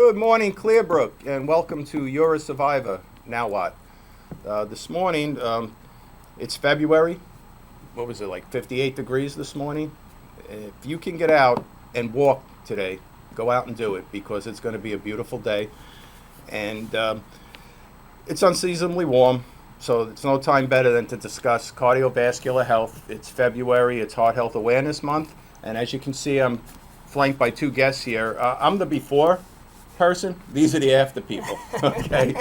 Good morning, Clearbrook, and welcome to You're a Survivor. Now what? This morning, it's February. What was it, like 58 degrees this morning? If you can get out and walk today, go out and do it because it's going to be a beautiful day. And it's unseasonably warm, so it's no time better than to discuss cardiovascular health. It's February, it's Heart Health Awareness Month, and as you can see, I'm flanked by two guests here. I'm the before person. These are the after people. Okay.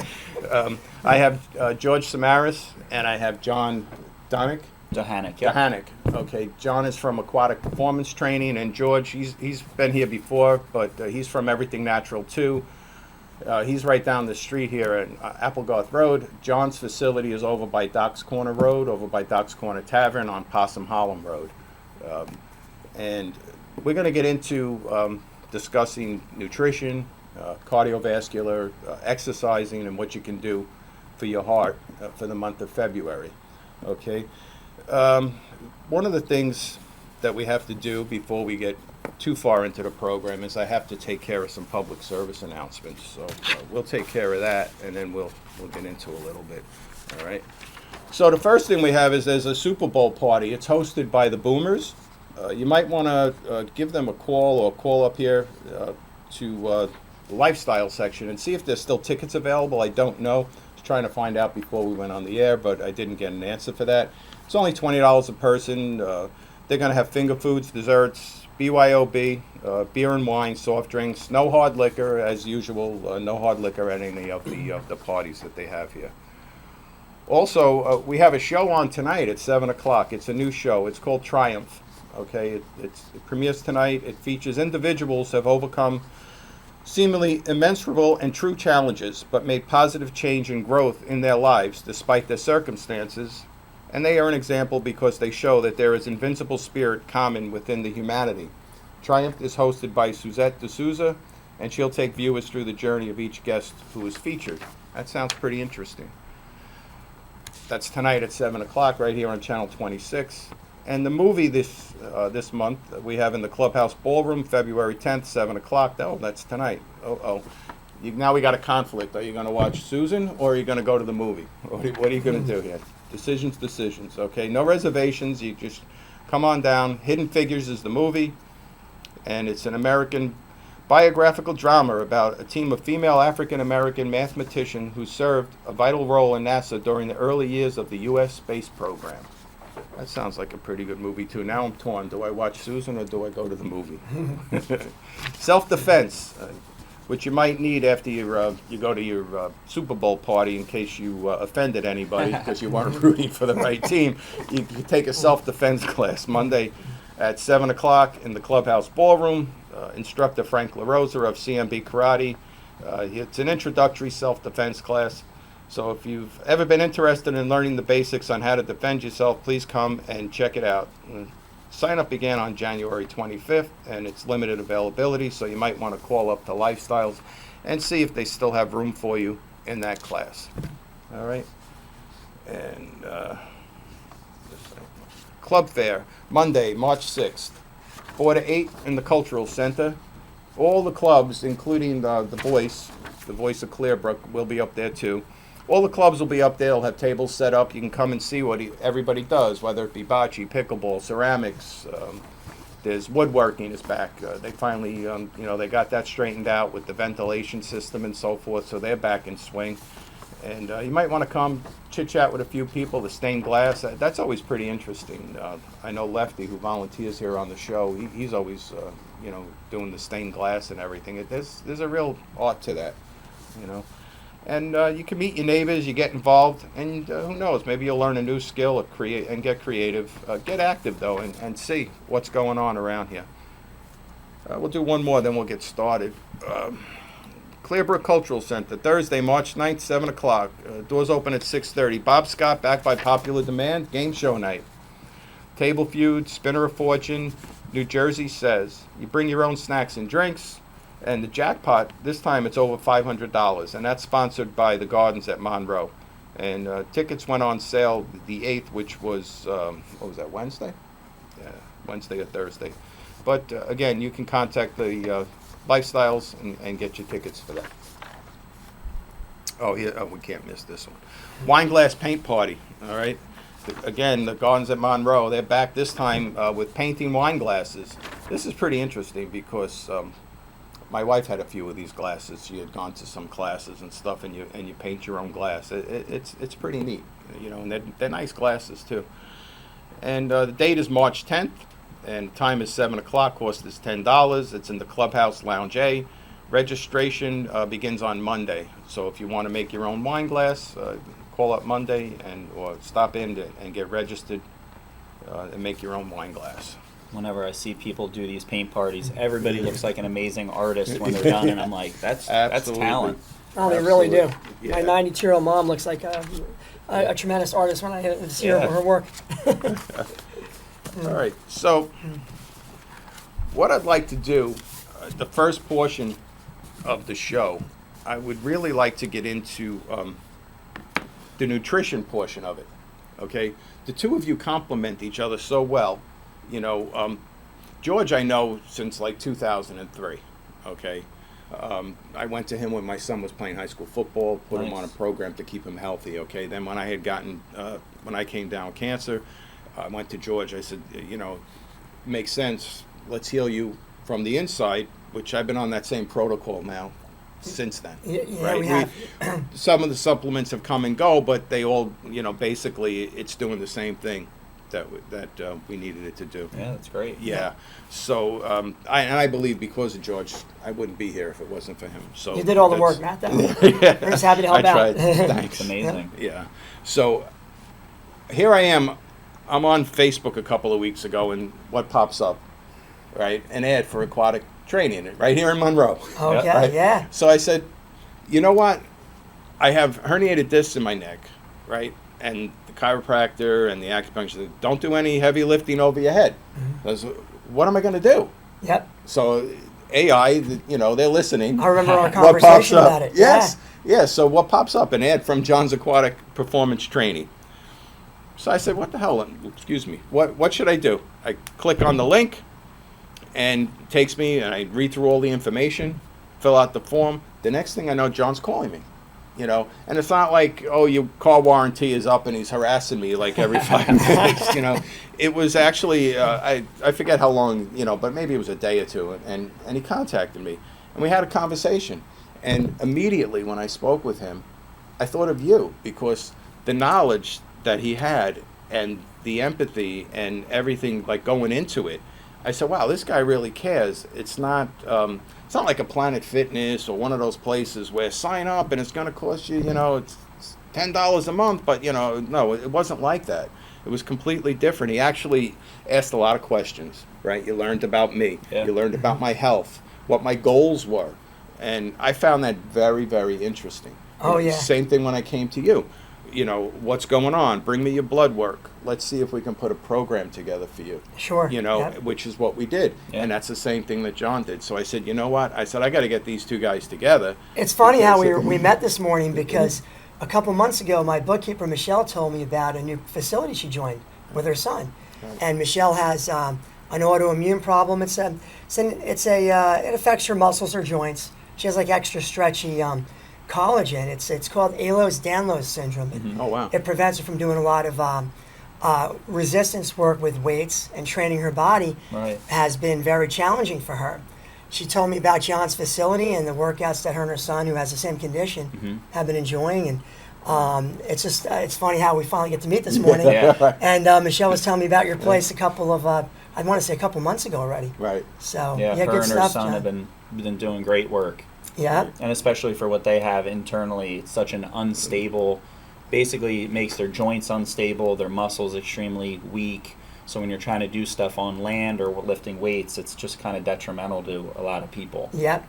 I have George Samaris and I have John Dohanic. Dohanic. Okay. John is from Aqua Performance Training, and George, he's been here before, but he's from Everything Natural too. He's right down the street here at Applegarth Road. John's facility is over by Doc's Corner Road, over by Doc's Corner Tavern on Possum Hollow Road. And we're going to get into discussing nutrition, cardiovascular, exercising, and what you can do for your heart for the month of February. Okay. One of the things that we have to do before we get too far into the program is I have to take care of some public service announcements. So we'll take care of that, and then we'll get into a little bit. All right. So the first thing we have is there's a Super Bowl party. It's hosted by the Boomers. You might want to give them a call or call up here to the lifestyle section and see if there's still tickets available. I don't know. I was trying to find out before we went on the air, but I didn't get an answer for that. It's only $20 a person. They're going to have finger foods, desserts, BYOB, beer and wine, soft drinks, no hard liquor as usual. No hard liquor at any of the parties that they have here. Also, we have a show on tonight at 7 o'clock. It's a new show. It's called Triumph. Okay, it premieres tonight. It features individuals who have overcome seemingly immeasurable and true challenges, but made positive change and growth in their lives despite their circumstances. And they are an example because they show that there is invincible spirit common within the humanity. Triumph is hosted by Suzette D'Souza, and she'll take viewers through the journey of each guest who is featured. That sounds pretty interesting. That's tonight at 7 o'clock right here on Channel 26. And the movie this month we have in the Clubhouse Ballroom, February 10th, 7 o'clock. Oh, that's tonight. Now we got a conflict. Are you going to watch Susan or are you going to go to the movie? What are you going to do here? Decisions. Okay, no reservations. You just come on down. Hidden Figures is the movie, and it's an American biographical drama about a team of female African-American mathematicians who served a vital role in NASA during the early years of the U.S. space program. That sounds like a pretty good movie, too. Now I'm torn. Do I watch Susan or do I go to the movie? Self-defense, which you might need after you go to your Super Bowl party in case you offended anybody because you weren't rooting for the right team. You can take a self-defense class Monday at 7 o'clock in the Clubhouse Ballroom. Instructor Frank LaRosa of CMB Karate. It's an introductory self-defense class. So if you've ever been interested in learning the basics on how to defend yourself, please come and check it out. Sign up began on January 25th, and it's limited availability, so you might want to call up to Lifestyles and see if they still have room for you in that class. All right? And Club Fair, Monday, March 6th, 4 to 8 in the Cultural Center. All the clubs, including the Voice of Clearbrook, will be up there too. All the clubs will be up there. They'll have tables set up. You can come and see what everybody does, whether it be bocce, pickleball, ceramics. There's woodworking is back. They finally, they got that straightened out with the ventilation system and so forth, so they're back in swing. And you might want to come chit-chat with a few people. The stained glass, that's always pretty interesting. I know Lefty, who volunteers here on the show, he's always, doing the stained glass and everything. There's a real art to that, And you can meet your neighbors, you get involved, and who knows, maybe you'll learn a new skill or get creative. Get active, though, and see what's going on around here. We'll do one more, then we'll get started. Clearbrook Cultural Center, Thursday, March 9th, 7 o'clock. Doors open at 6:30. Bob Scott, back by popular demand, game show night. Table Feud, Spinner of Fortune, New Jersey Says. You bring your own snacks and drinks. And the jackpot, this time it's over $500, and that's sponsored by the Gardens at Monroe. And tickets went on sale the 8th, which was, Wednesday? Yeah, Wednesday or Thursday. But again, you can contact the Lifestyles and get your tickets for that. Oh, yeah, we can't miss this one. Wine Glass Paint Party, all right? Again, the Gardens at Monroe, they're back this time with painting wine glasses. This is pretty interesting because my wife had a few of these glasses. She had gone to some classes and stuff, and you paint your own glass. It's pretty neat, you know, and they're nice glasses too. And the date is March 10th, and time is 7 o'clock. Cost is $10. It's in the Clubhouse Lounge A. Registration begins on Monday. So if you want to make your own wine glass, call up Monday or stop in and get registered and make your own wine glass. Whenever I see people do these paint parties, everybody looks like an amazing artist when they're done, and I'm like, that's talent. Oh, they really do. Yeah. My 92-year-old mom looks like a tremendous artist when I see her work. All right, so what I'd like to do, the first portion of the show, I would really like to get into the nutrition portion of it, okay? The two of you complement each other so well. You know, George I know since like 2003, okay? I went to him when my son was playing high school football, put him on a program to keep him healthy, okay? Then when I had gotten, when I came down with cancer, I went to George, I said, you know, makes sense, let's heal you from the inside, which I've been on that same protocol now since then. Yeah, right? we have. Some of the supplements have come and go, but they all, you know, basically it's doing the same thing that we needed it to do. Yeah, that's great. Yeah. So I believe because of George, I wouldn't be here if it wasn't for him. So You did all the work, Matt, though. Yeah. We're just happy to help I out. tried. Thanks. It's amazing. Yeah. So here I am. I'm on Facebook a couple of weeks ago, and what pops up? Right? An ad for aquatic training right here in Monroe. Okay, Right? yeah. So I said, you know what? I have herniated discs in my neck, right? And the chiropractor and the acupuncture said, don't do any heavy lifting over your head. I was, what am I going to do? Yep. So AI, you know, they're listening. I remember our What pops conversation up? about it. Yes. Yeah. So what pops up? An ad from John's Aquatic Performance Training. So I said, what the hell? Excuse me. What should I do? I click on the link, and it takes me, and I read through all the information, fill out the form. The next thing I know, John's calling me. You know, and it's not like, oh, your car warranty is up and he's harassing me like every 5 minutes, you know. It was actually, I forget how long, you know, but maybe it was a day or two, and he contacted me. And we had a conversation. And immediately when I spoke with him, I thought of you, because the knowledge that he had and the empathy and everything like going into it, I said, wow, this guy really cares. It's not like a Planet Fitness or one of those places where sign up and it's going to cost you, you know, it's $10 a month. But, you know, no, it wasn't like that. It was completely different. He actually asked a lot of questions, right? You learned about me. Yeah. You learned about my health, what my goals were. And I found that very, very interesting. Oh, You know, yeah. Same thing when I came to you. You know, what's going on? Bring me your blood work. Let's see if we can put a program together for you. Sure. You know, Yep. which is what we did. Yeah. And that's the same thing that John did. So I said, you know what? I said, I got to get these two guys together. It's funny how we met this morning, because a couple months ago, my bookkeeper, Michelle, told me about a new facility she joined with her son. And Michelle has an autoimmune problem. It affects her muscles or joints. She has like extra stretchy collagen. It's called Ehlers-Danlos syndrome. Oh, wow. It prevents her from doing a lot of resistance work with weights, and training her body Right. has been very challenging for her. She told me about John's facility and the workouts that her and her son, who has the same condition, have been enjoying. And it's funny how we finally get to meet this morning. Yeah. And Michelle was telling me about your place a couple months ago already. Right. So Yeah, her good and her stuff, son John. have been doing great work. Yeah. And especially for what they have internally, it's such an unstable, basically it makes their joints unstable, their muscles extremely weak. So when you're trying to do stuff on land or lifting weights, it's just kind of detrimental to a lot of people. Yep.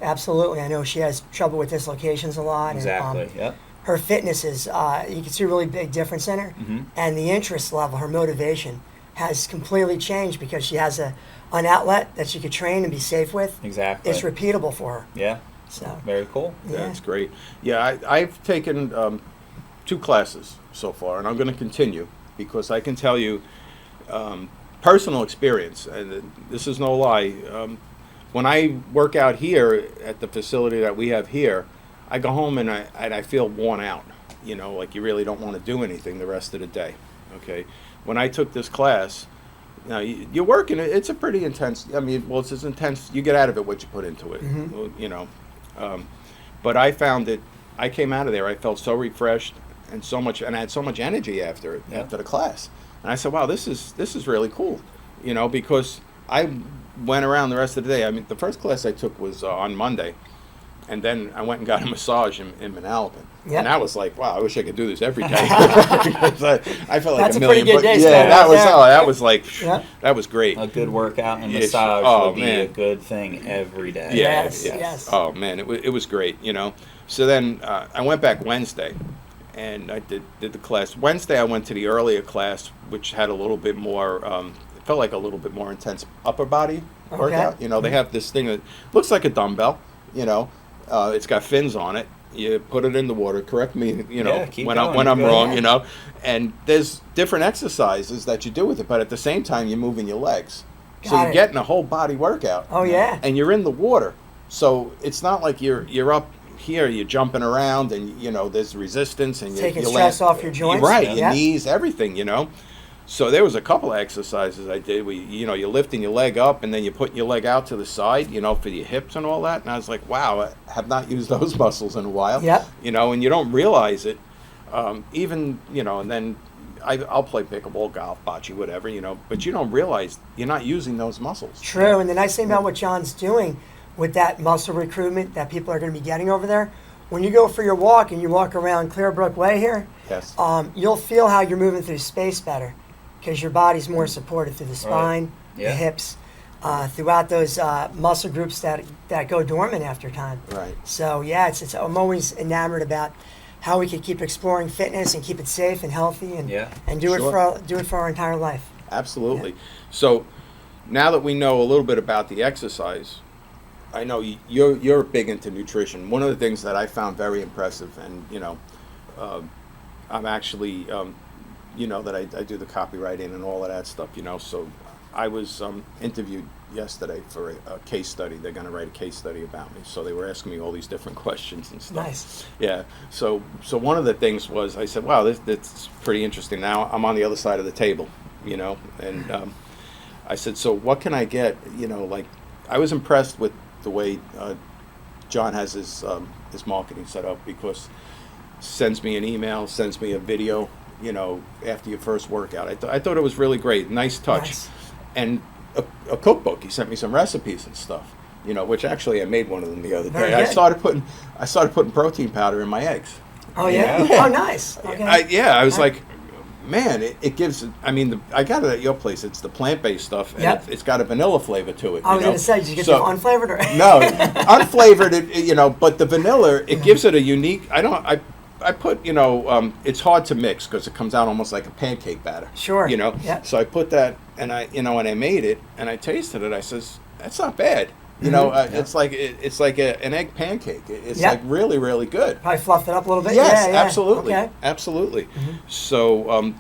Absolutely. I know she has trouble with dislocations a lot. Exactly, And, yep. her fitness is, you can see a really big difference in her. And the interest level, her motivation, has completely changed because she has an outlet that she could train and be safe with. Exactly. It's repeatable for her. Yeah, So very cool. Yeah, that's great. Yeah, I've taken 2 classes so far, and I'm going to continue, because I can tell you personal experience, and this is no lie. when I work out here at the facility that we have here, I go home and I feel worn out. You know, like you really don't want to do anything the rest of the day. Okay. When I took this class, now you're working. It's a pretty intense. I mean, well, it's as intense. You get out of it what you put into it. You know, but I found that I came out of there. I felt so refreshed and so much, and I had so much energy after the class. And I said, wow, this is really cool. You know, because I went around the rest of the day. I mean, the first class I took was on Monday, and then I went and got a massage in Manalapan. And I was like, wow, I wish I could do this every day. Because I felt like That's a million. pretty good day. Yeah, that was like, that was great. A good workout and Yes. massage would be a good thing every day. Yes. Oh man, it was great. You know. So then I went back Wednesday, and I did the class. Wednesday I went to the earlier class, which had a little bit more. It felt like a little bit more intense upper body workout. You know, they have this thing that looks like a dumbbell. You know, it's got fins on it. You put it in the water. Correct me, you know, when I'm wrong. You know, and there's different exercises that you do with it, but at the same time you're moving your legs, so you're getting a whole body workout. Oh yeah. And you're in the water, so it's not like you're up here, you're jumping around, and you know there's resistance, and taking stress off your joints. Right, your knees, everything. You know. So there was a couple of exercises I did where, you know, you're lifting your leg up and then you're putting your leg out to the side, you know, for your hips and all that. And I was like, wow, I have not used those muscles in a while. You know, and you don't realize it. Even, you know, and then I'll play pickleball, golf, bocce, whatever, you know, but you don't realize you're not using those muscles. True. And the nice thing about what John's doing with that muscle recruitment that people are going to be getting over there, when you go for your walk and you walk around Clearbrook Way here, you'll feel how you're moving through space better. Because your body's more supported through the spine, the hips, throughout those muscle groups that go dormant after time. Right. So yeah, I'm always enamored about how we can keep exploring fitness and keep it safe and healthy and do it for our entire life. Absolutely. So now that we know a little bit about the exercise, I know you're big into nutrition. One of the things that I found very impressive, and you know, I'm actually. You know, that I do the copywriting and all of that stuff, you know. So I was interviewed yesterday for a case study. They're going to write a case study about me. So they were asking me all these different questions and stuff. Nice. Yeah. So one of the things was I said, wow, that's pretty interesting. Now I'm on the other side of the table, you know. And I said, so what can I get? You know, like I was impressed with the way John has his marketing set up, because sends me an email, sends me a video, you know, after your first workout. I thought it was really great. Nice touch. Nice. And a cookbook. He sent me some recipes and stuff, you know, which actually I made one of them the other Very day. good. I started putting protein powder in my eggs. Oh, yeah? Yeah. Oh, nice. Okay. I was like, man, it gives, I mean, I got it at your place. It's the plant-based stuff, and it's got a vanilla flavor to it. I was going to say, did you get the unflavored? Or? No, unflavored, you know, but the vanilla, it gives it a unique, I put, you know, it's hard to mix because it comes out almost like a pancake batter. Sure. You know? Yeah. So I put that, and I made it, and I tasted it. I says, that's not bad. You know, it's like an egg pancake. It's like really, really good. Probably fluffed it up a little bit. Yes, yeah. absolutely. Okay. Absolutely. So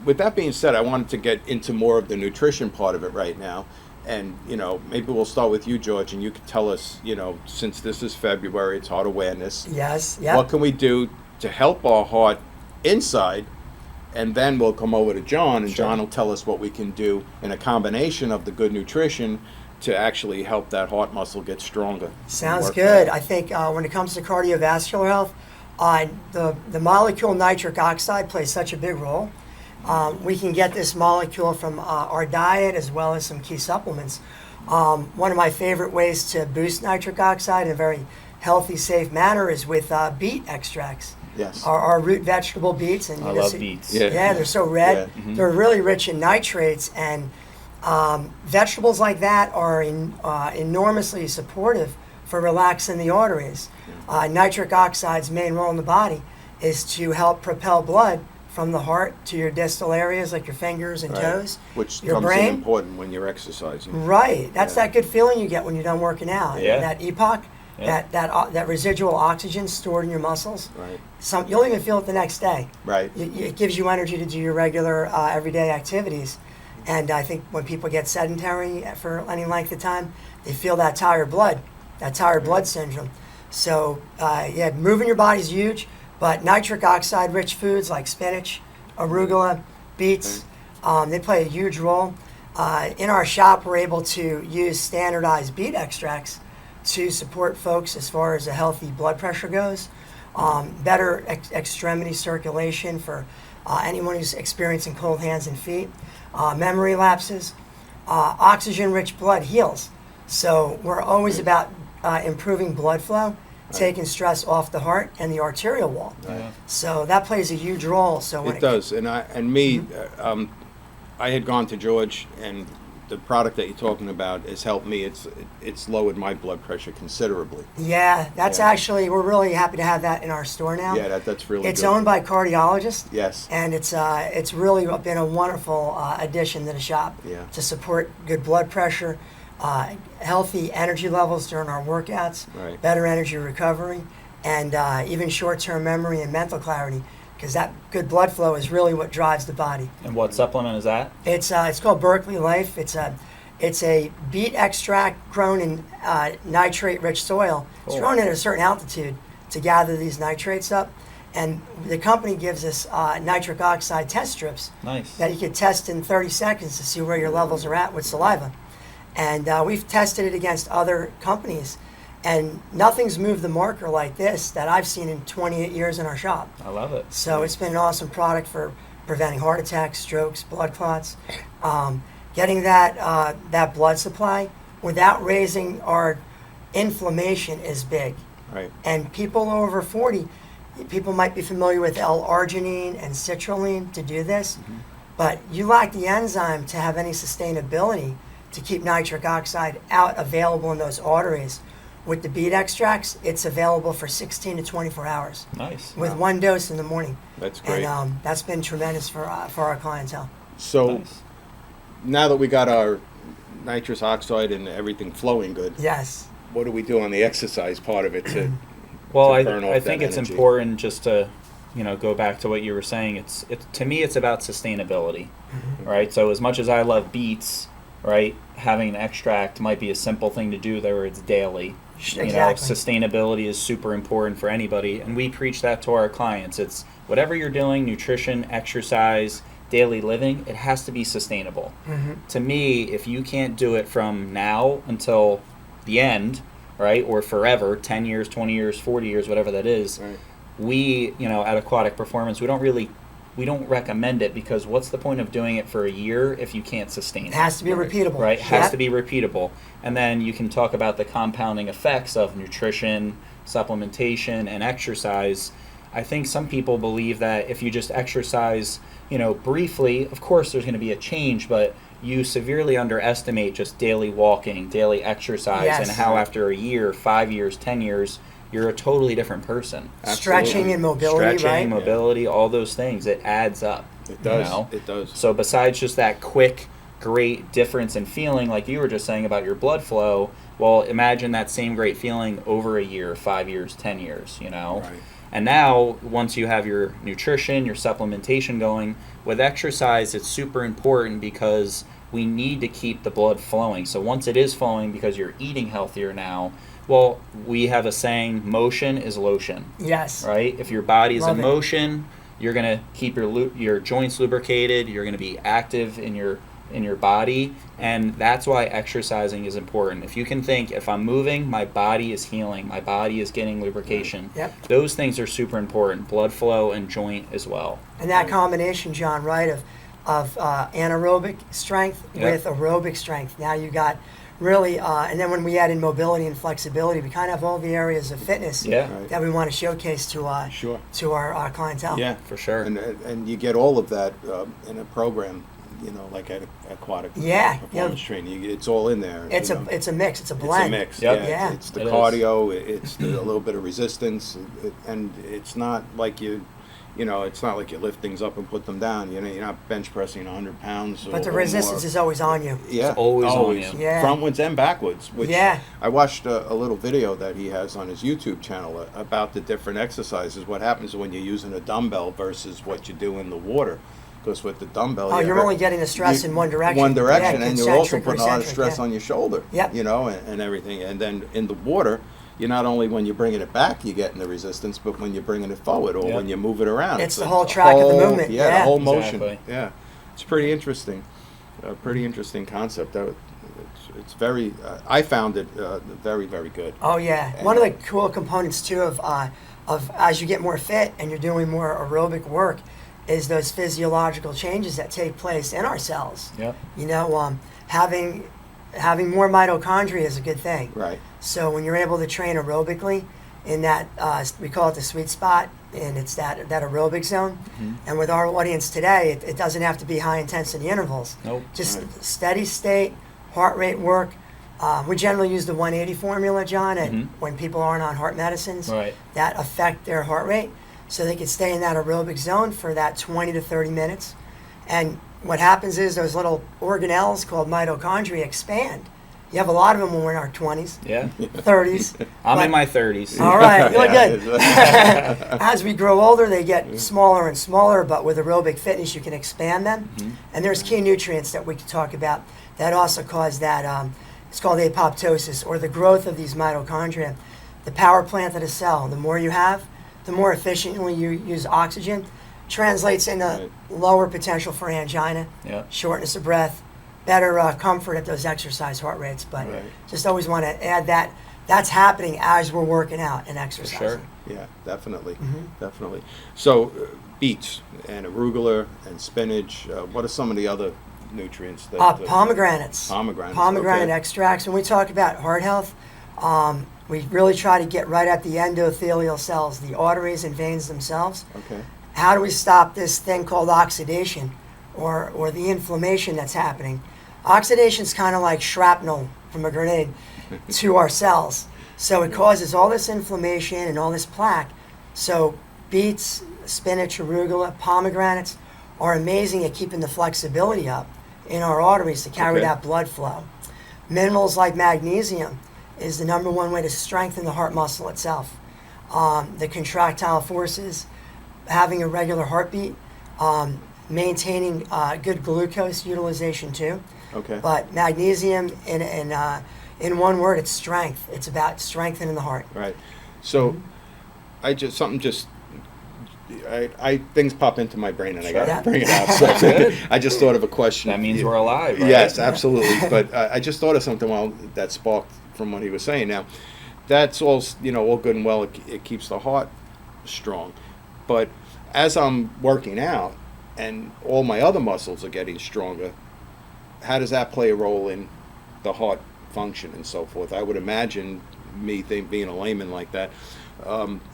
with that being said, I wanted to get into more of the nutrition part of it right now. And, you know, maybe we'll start with you, George, and you can tell us, you know, since this is February, it's Heart Awareness. Yes, yeah. What can we do to help our heart inside? And then we'll come over to John, and John will tell us what we can do in a combination of the good nutrition to actually help that heart muscle get stronger. Sounds good. I think when it comes to cardiovascular health, the molecule nitric oxide plays such a big role. We can get this molecule from our diet as well as some key supplements. One of my favorite ways to boost nitric oxide in a very healthy, safe manner is with beet extracts. Yes. Our root vegetable beets. And I love beets. Yeah, they're so red. Yeah. They're really rich in nitrates, and vegetables like that are enormously supportive for relaxing the arteries. Nitric oxide's main role in the body is to help propel blood from the heart to your distal areas like your fingers and toes. Which your comes brain. in important when you're exercising. Right. That's that good feeling you get when you're done working out. Yeah. That EPOC, that residual oxygen stored in your muscles. Right. You'll even feel it the next day. Right. It gives you energy to do your regular everyday activities. And I think when people get sedentary for any length of time, they feel that tired blood syndrome. So, yeah, moving your body is huge, but nitric oxide rich foods like spinach, arugula, beets, they play a huge role. In our shop, we're able to use standardized beet extracts to support folks as far as a healthy blood pressure goes, better extremity circulation for anyone who's experiencing cold hands and feet, memory lapses, oxygen-rich blood heals. So we're always about improving blood flow, taking stress off the heart and the arterial wall. Yeah. So that plays a huge role. So when It does, and I had gone to George, and the product that you're talking about has helped me. It's lowered my blood pressure considerably. Yeah, that's Yeah. actually, we're really happy to have that in our store now. Yeah, that's really It's good. owned by cardiologists. Yes. And it's really been a wonderful addition to the shop Yeah. to support good blood pressure, healthy energy levels during our workouts, Right. better energy recovery, and even short-term memory and mental clarity, because that good blood flow is really what drives the body. And what supplement is that? It's called Berkeley Life. It's a beet extract grown in nitrate-rich soil. It's Cool. grown at a certain altitude to gather these nitrates up, and the company gives us nitric oxide test strips Nice. that you can test in 30 seconds to see where your levels are at with saliva. And we've tested it against other companies, and nothing's moved the marker like this that I've seen in 28 years in our shop. I love it. So it's been an awesome product for preventing heart attacks, strokes, blood clots. Getting that blood supply without raising our inflammation is big. Right. And people over 40, people might be familiar with L-arginine and citrulline to do this, but you lack the enzyme to have any sustainability to keep nitric oxide out available in those arteries. With the beet extracts, it's available for 16 to 24 hours Nice. with one dose in the morning. That's great. And that's been tremendous for our clientele. So Nice. now that we got our nitrous oxide and everything flowing good, Yes. what do we do on the exercise part of it to Well, to burn off I think that it's energy? important just to, go back to what you were saying. It's to me, it's about sustainability, right? So as much as I love beets, right, having an extract might be a simple thing to do there where it's daily. Exactly. Sustainability is super important for anybody, and we preach that to our clients. It's whatever you're doing, nutrition, exercise, daily living, it has to be sustainable. To me, if you can't do it from now until the end, right, or forever, 10 years, 20 years, 40 years, whatever that is, Right. we, at Aquatic Performance, we don't recommend it, because what's the point of doing it for a year if you can't sustain it? It has to be repeatable. Right, has Yep. to be repeatable. And then you can talk about the compounding effects of nutrition, supplementation, and exercise. I think some people believe that if you just exercise, briefly, of course there's going to be a change, but you severely underestimate just daily walking, daily exercise, Yes. and how after a year, 5 years, 10 years, you're a totally different person. Stretching Absolutely. and mobility, Stretching, right? mobility, all those things, it adds up. It does. You know? It does. So besides just that quick, great difference in feeling, like you were just saying about your blood flow, well, imagine that same great feeling over a year, 5 years, 10 years, Right. And now, once you have your nutrition, your supplementation going, with exercise, it's super important because we need to keep the blood flowing. So once it is flowing, because you're eating healthier now, well, we have a saying, motion is lotion, Yes. right? If your body is Love in it. motion, you're going to keep your joints lubricated, you're going to be active in your body, and that's why exercising is important. If you can think, if I'm moving, my body is healing, my body is getting lubrication. Yep. Those things are super important, blood flow and joint as well. And that combination, John, right, of anaerobic strength Yep. with aerobic strength. Now you got really, and then when we add in mobility and flexibility, we kind of have all the areas of fitness Yeah, Right. that we want to showcase to Sure. to our clientele. Yeah. for sure. And you get all of that in a program, like at Aquatic Yeah, Performance Training. It's all in there. It's you a know. it's a mix. It's a It's blend. a mix. Yep. Yeah. It's the It is. cardio. It's a little bit of resistance, and it's not like it's not like you lift things up and put them down. You're not bench pressing 100 pounds. But the or resistance more. is always on you. Yeah, It's always on you. Yeah. Frontwards and backwards. Which Yeah. I watched a little video that he has on his YouTube channel about the different exercises. What happens when you're using a dumbbell versus what you do in the water. because with the dumbbell, Oh, you're only getting the stress in one direction. One direction, Yeah, and you're also concentric or putting a lot of eccentric, stress yeah. on your shoulder. Yep. You know, and everything. And then in the water, you're not only when you're bringing it back, you're getting the resistance, but when you're bringing it forward or Yep. when you move it around, It's the whole track of the movement, Yeah, yeah. the whole motion. Exactly. Yeah, it's pretty interesting. A pretty interesting concept. It's very. I found it very, very good. Oh yeah, And- one of the cool components too of as you get more fit and you're doing more aerobic work, is those physiological changes that take place in our cells. Yep. You know, having more mitochondria is a good thing. Right. So when you're able to train aerobically in that, we call it the sweet spot, and it's that aerobic zone. Mhm. And with our audience today, it doesn't have to be high intensity intervals. Nope. Just Right. steady state, heart rate work. We generally use the 180 formula, John, Mhm. when people aren't on heart medicines Right. that affect their heart rate, so they can stay in that aerobic zone for that 20 to 30 minutes. And what happens is those little organelles called mitochondria expand. You have a lot of them when we're in our 20s, Yeah. 30s. I'm but- in my 30s. All right, you look Yeah. good. As we grow older, they get smaller and smaller, but with aerobic fitness, you can expand them. Mhm. And there's key nutrients that we can talk about that also cause that, it's called apoptosis, or the growth of these mitochondria. The power plant of the cell, the more you have, the more efficiently you use oxygen, translates into Right. lower potential for angina, Yeah. shortness of breath, better comfort at those exercise heart rates. But Right. just always want to add that that's happening as we're working out and For exercising. sure. Yeah, definitely, Mhm. definitely. So, beets and arugula and spinach. What are some of the other nutrients that? Pomegranates. Pomegranates. Pomegranate okay. extracts. When we talk about heart health, we really try to get right at the endothelial cells, the arteries and veins themselves. Okay. How do we stop this thing called oxidation, or the inflammation that's happening? Oxidation is kind of like shrapnel from a grenade to our cells. So it causes all this inflammation and all this plaque. So beets, spinach, arugula, pomegranates are amazing at keeping the flexibility up in our arteries to carry Okay. that blood flow. Minerals like magnesium is the number one way to strengthen the heart muscle itself. The contractile forces, having a regular heartbeat, maintaining good glucose utilization too. Okay. But magnesium, in one word, it's strength. It's about strengthening the heart. Right. So, things pop into my brain and I got Yeah. to bring it out. So I just thought of a question. That means we're alive, right? Yes, absolutely. But I just thought of something that sparked from what he was saying. Now, that's all all good and well. It keeps the heart strong, but as I'm working out and all my other muscles are getting stronger, how does that play a role in the heart function and so forth? I would imagine, being a layman like that,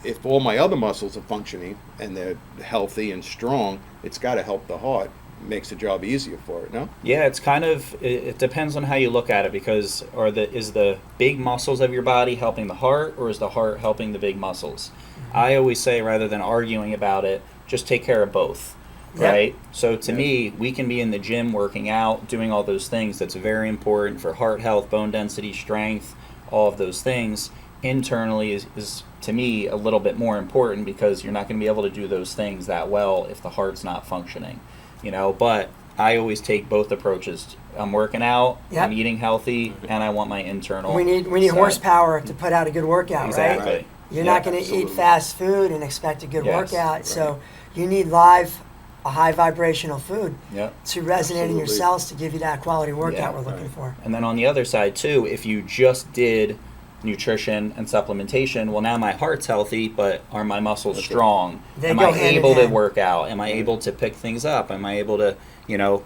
if all my other muscles are functioning and they're healthy and strong, it's got to help the heart. Makes the job easier for it, no? Yeah, it's kind of, it depends on how you look at it, because is the big muscles of your body helping the heart, or is the heart helping the big muscles? I always say, rather than arguing about it, just take care of both, Yep. right? So to me, we can be in the gym working out, doing all those things. That's very important for heart health, bone density, strength, all of those things. Internally is to me a little bit more important, because you're not going to be able to do those things that well if the heart's not functioning. But I always take both approaches. I'm working out, Yep. I'm eating healthy, and I want my internal. We need side. horsepower to put out a good workout, Exactly. right? You're Yeah, not going to eat absolutely. fast food and expect a good Yes, workout. right. So you need live, a high vibrational food Yep. to resonate in your Absolutely. cells to give you that quality workout Yeah, we're looking right. for. And then on the other side too, if you just did nutrition and supplementation, well, now my heart's healthy, but are my muscles Okay. strong? They Am go I hand in able to hand. work out? Am I able to pick things up? Am I able to,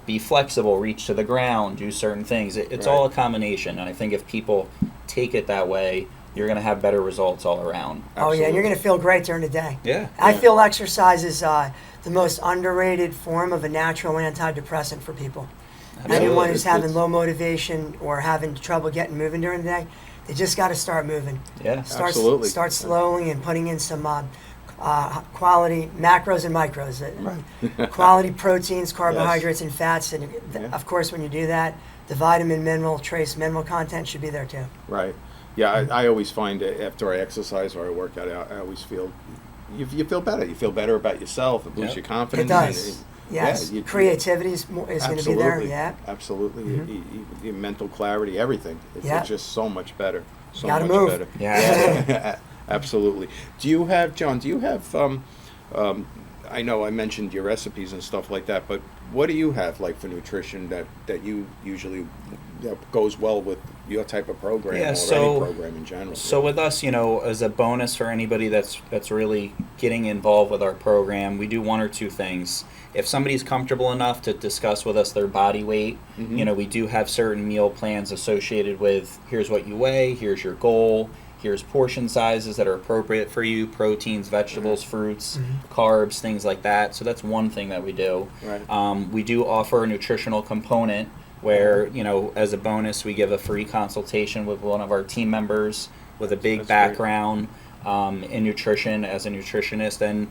be flexible, reach to the ground, do certain things? It's Right. all a combination, and I think if people take it that way, you're going to have better results all around. Oh yeah, and you're Absolutely. going to feel great during the day. Yeah. I Yeah. feel exercise is the most underrated form of a natural antidepressant for people. Absolutely. Anyone who's having It's- low motivation or having trouble getting moving during the day, they just got to start moving. Yeah. Absolutely. Start slowly and putting in some quality macros and micros. Right. Quality proteins, carbohydrates, and fats. And Yeah. of course, when you do that, the vitamin, mineral, trace mineral content should be there too. Right. Yeah, I always find that after I exercise or I work out, I always feel you feel better. You feel better about yourself. It boosts Yep. your confidence. It does. Yes, you- creativity is going to be there. Absolutely. Yeah. Absolutely. Your mental clarity, everything. Yeah. It's just so much better. So Gotta much move. better. Yeah. Absolutely. John, do you have, I know I mentioned your recipes and stuff like that, but what do you have like for nutrition that you usually goes well with your type of program Yeah, or so- any program in general? So with us, as a bonus for anybody that's really getting involved with our program, we do one or two things. If somebody's comfortable enough to discuss with us their body weight, we do have certain meal plans associated with here's what you weigh, here's your goal, here's portion sizes that are appropriate for you, proteins, vegetables, fruits, carbs, things like that. So that's one thing that we do. Right. We do offer a nutritional component where, as a bonus, we give a free consultation with one of our team members with a big That's background in nutrition as a nutritionist. And,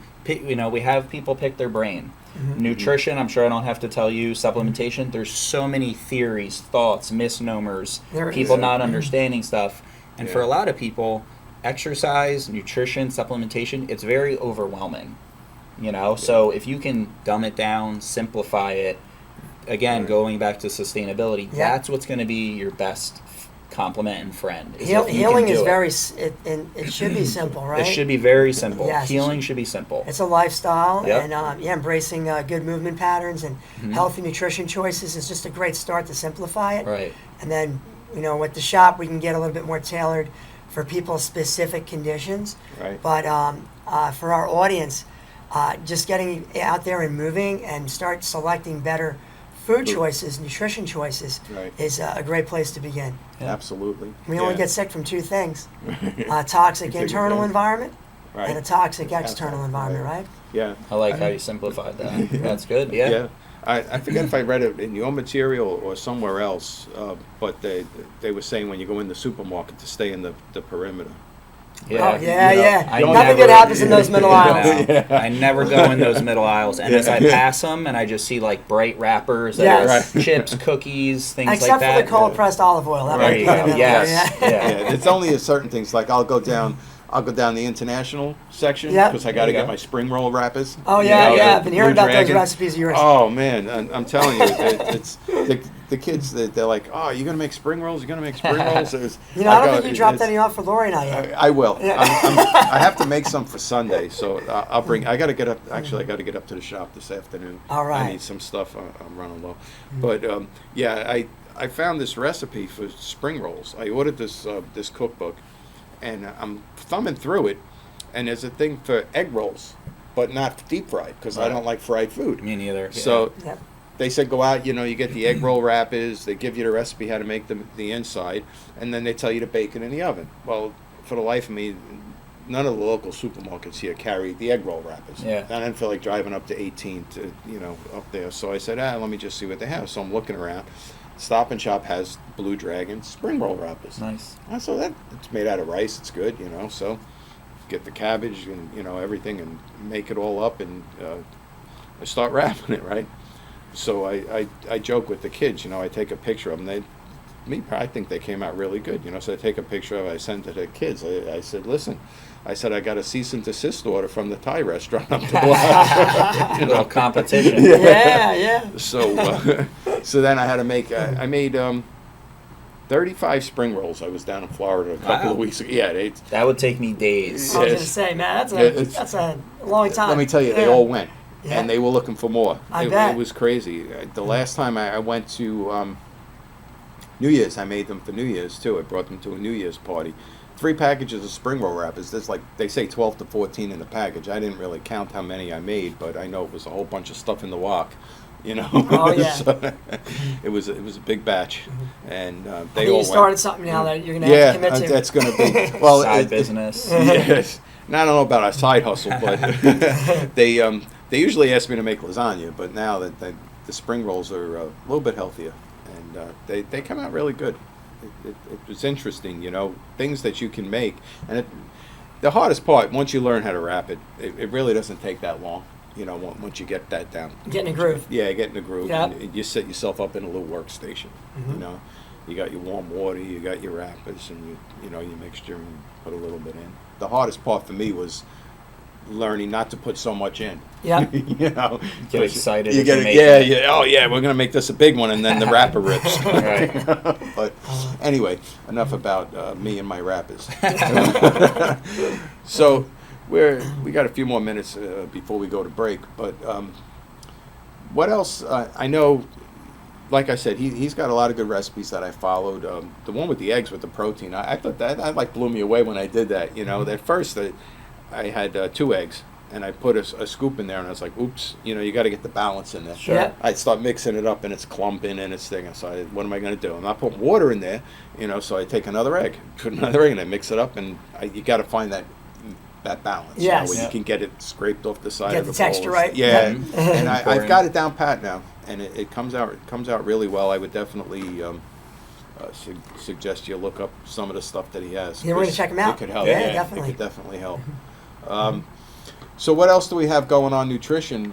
we have people pick their brain. Nutrition, I'm sure I don't have to tell you, supplementation, there's so many theories, thoughts, misnomers, There people is. not understanding stuff. And for Yeah. a lot of people, exercise, nutrition, supplementation, it's very overwhelming. So if you can dumb it down, simplify it, again, Right. going back to sustainability, Yeah. that's what's going to be your best complement and friend. Is if you can Healing is do it. very, it should be simple, right? It should be very simple. Yes, it Healing should be simple. It's a lifestyle, Yep. and embracing good movement patterns and healthy nutrition choices is just a great start to simplify it. Right. And then, with the shop, we can get a little bit more tailored for people's specific conditions. Right. But for our audience, just getting out there and moving and start selecting better food choices, nutrition choices, Right. is a great place to begin. Yeah. Absolutely. We only get sick from two things: toxic Take internal advantage. environment Right. and a toxic Outside, external environment, right? Yeah. I like how you simplified that. That's good. Yeah. Yeah. I forget if I read it in your material or somewhere else, but they were saying when you go in the supermarket to stay in the perimeter. Yeah. Oh, yeah. I Nothing never- good happens in those middle aisles. No, I never go in those middle aisles. And as I pass them and I just see like bright wrappers, that Yes. are chips, cookies, things Except like that. for the cold pressed olive oil. That might There be you go. in there, Yes. yeah. Yeah. It's only a certain things. Like I'll go down the international section Yep. because I got to There you get go. my spring roll wrappers. Oh, yeah, You know, I've been hearing Blue about those Dragon. recipes of yours. Oh man, I'm telling you, it's the kids. They're like, oh, you're gonna make spring rolls. You're gonna make spring rolls. I don't think you dropped any off for Lori and I yet. I will. Yeah. I have to make some for Sunday, so I'll bring. I got to get up. Actually, I got to get up to the shop this afternoon. All right. I need some stuff. I'm running low, but yeah, I found this recipe for spring rolls. I ordered this cookbook, and I'm thumbing through it, and there's a thing for egg rolls, but not deep fried because I don't like fried food. Me neither. So Yep. they said go out, you get the egg roll wrappers, they give you the recipe how to make the inside, and then they tell you to bake it in the oven. Well, for the life of me, none of the local supermarkets here carry the egg roll wrappers. Yeah. And I didn't feel like driving up to 18 to, up there. So I said, let me just see what they have. So I'm looking around. Stop and Shop has Blue Dragon spring roll wrappers. Nice. I saw that it's made out of rice, it's good, so get the cabbage and, everything and make it all up and I start wrapping it, right? So I joke with the kids, I take a picture of them. I think they came out really good, so I take a picture of it, I send it to the kids. I said, listen, I got a cease and desist order from the Thai restaurant up the block. A little competition. Yeah. So then I had to make, I made 35 spring rolls. I was down in Florida a couple of Wow. weeks ago. Yeah, That would take me days. I was Yes. going to say, man, Yeah, that's a long time. let me tell you, they Yeah. all went. Yeah. And they were looking for more. I It bet. was crazy. The last time I went to New Year's, I made them for New Year's too. I brought them to a New Year's party. 3 packages of spring roll wrappers. There's they say 12 to 14 in the package. I didn't really count how many I made, but I know it was a whole bunch of stuff in the wok. Oh, yeah. So, it was a big batch, and I they think all you started went. something now that you're going to have to commit to. That's going to be well. Side business. Yes. Now, I don't know about a side hustle, but they usually ask me to make lasagna, but now that the spring rolls are a little bit healthier, and they come out really good. It was interesting, things that you can make, and the hardest part once you learn how to wrap it really doesn't take that long. Once you get that down. Get in a groove. Yeah, get in the groove. Yep. And you set yourself up in a little workstation. You got your warm water, you got your wrappers, and you mixture and put a little bit in. The hardest part for me was learning not to put so much in. Yeah. You know, Get excited. You if get you're it, making yeah, it. yeah. Oh yeah, we're gonna make this a big one, and then the wrapper rips. Right. But anyway, enough about me and my rappers. So we got a few more minutes before we go to break. But what else? I know, like I said, he's got a lot of good recipes that I followed. The one with the eggs with the protein, I thought that like blew me away when I did that. You know, at first I had 2 eggs. And I put a scoop in there, and I was like, "Oops, you know, you got to get the balance in there." Sure. Yeah. I start mixing it up, and it's clumping, and it's thing. So what am I going to do? I'm not putting water in there, you know. So I take another egg, put another egg, and I mix it up, and you got to find that balance. Yes. You know, where Yeah. you can get it scraped off the side Get of the the texture bowl. right. Yeah, Yep. and I've Important. got it down pat now, and it comes out really well. I would definitely. Suggest you look up some of the stuff that he has. Yeah, we're gonna 'cause check 'em out. It could help. Yeah, definitely. It could definitely help. So what else do we have going on nutrition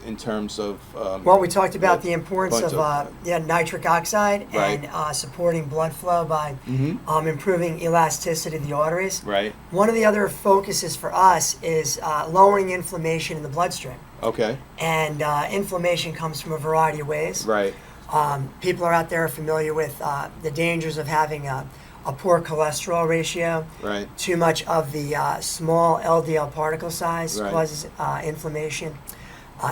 in terms of? Well, we talked about yeah, the importance bunch of nitric oxide Right. and supporting blood flow by Mhm. improving elasticity of the arteries. Right. One of the other focuses for us is lowering inflammation in the bloodstream. Okay. And inflammation comes from a variety of ways. Right. People are out there familiar with the dangers of having a poor cholesterol ratio. Right. Too much of the small LDL particle size Right. causes inflammation.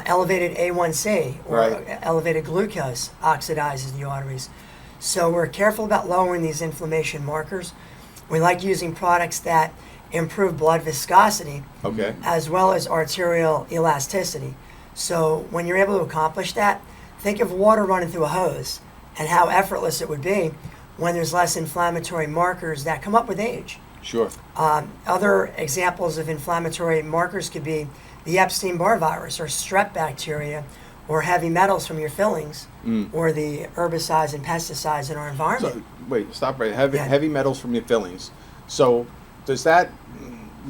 Elevated A1C or Right. elevated glucose oxidizes the arteries. So we're careful about lowering these inflammation markers. We like using products that improve blood viscosity Okay. as well as arterial elasticity. So when you're able to accomplish that, think of water running through a hose and how effortless it would be when there's less inflammatory markers that come up with age. Sure. Other examples of inflammatory markers could be the Epstein-Barr virus or strep bacteria or heavy metals from your fillings or the herbicides and pesticides in our environment. So wait, stop right. Heavy Yeah. heavy metals from your fillings. So does that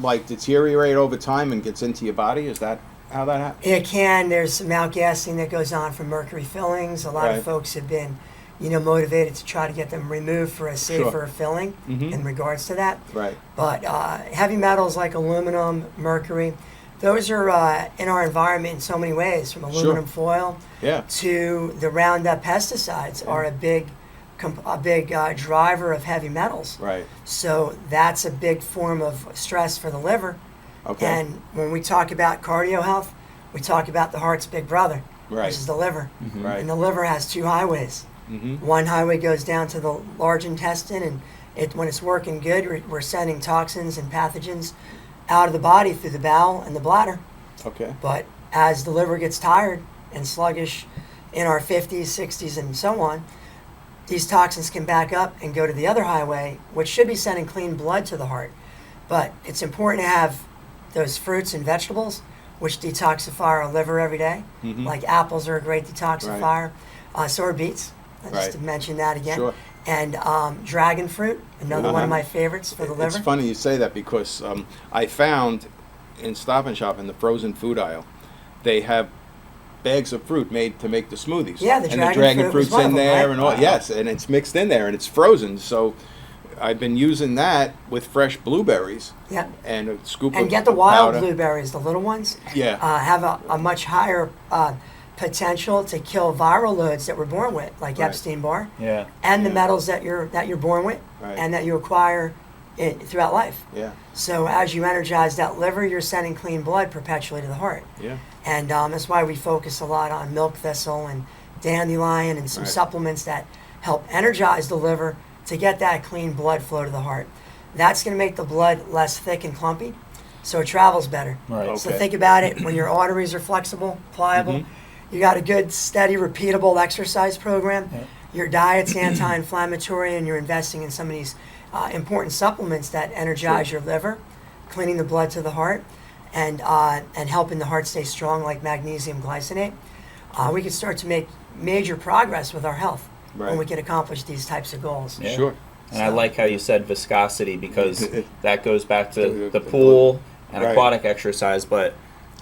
like deteriorate over time and gets into your body? Is that how that happens? It can. There's some outgassing that goes on from mercury fillings. A lot Right. of folks have been, motivated to try to get them removed for a safer filling Mhm. in regards to that. Right. But heavy metals like aluminum, mercury, those are in our environment in so many ways, from aluminum foil Yeah. to the Roundup pesticides are a big driver of heavy metals. Right. So that's a big form of stress for the liver. Okay. And when we talk about cardio health, we talk about the heart's big brother, Right. which is the liver. Right. And the liver has 2 highways. Mm-hmm. One highway goes down to the large intestine, and when it's working good, we're sending toxins and pathogens out of the body through the bowel and the bladder. Okay. But as the liver gets tired and sluggish in our 50s, 60s, and so on, these toxins can back up and go to the other highway, which should be sending clean blood to the heart. But it's important to have those fruits and vegetables, which detoxify our liver every day. Mhm. Like apples are a great detoxifier. So are beets, just Right. to mention that again. Sure. And dragon fruit, another one of my favorites for the liver. It's funny you say that because I found in Stop and Shop in the frozen food aisle, they have bags of fruit made to make the smoothies. Yeah, the and dragon the dragon fruit was fruit's one in of them, there right? and all. Wow. Yes, and it's mixed in there and it's frozen. So I've been using that with fresh blueberries Yeah. and a scoop And of get the wild powder. blueberries, the little ones. Yeah. Have a much higher potential to kill viral loads that we're born with, like Right. Epstein-Barr, Yeah. and the Yeah. metals that you're born with, Right. and that you acquire throughout life. Yeah. So as you energize that liver, you're sending clean blood perpetually to the heart. Yeah. And that's why we focus a lot on milk thistle and dandelion and some Right. supplements that help energize the liver to get that clean blood flow to the heart. That's going to make the blood less thick and clumpy, so it travels better. Right. So Okay. think about it, when your arteries are flexible, pliable, Mhm. you got a good, steady, repeatable exercise program, Yep. your diet's anti-inflammatory, and you're investing in some of these important supplements that energize your liver, cleaning the blood to the heart, and helping the heart stay strong, like magnesium glycinate. We can start to make major progress with our health when Right. we can accomplish these types of goals. Yeah. Sure. And I like how you said viscosity because that goes back to The the pool and Right. aquatic exercise. But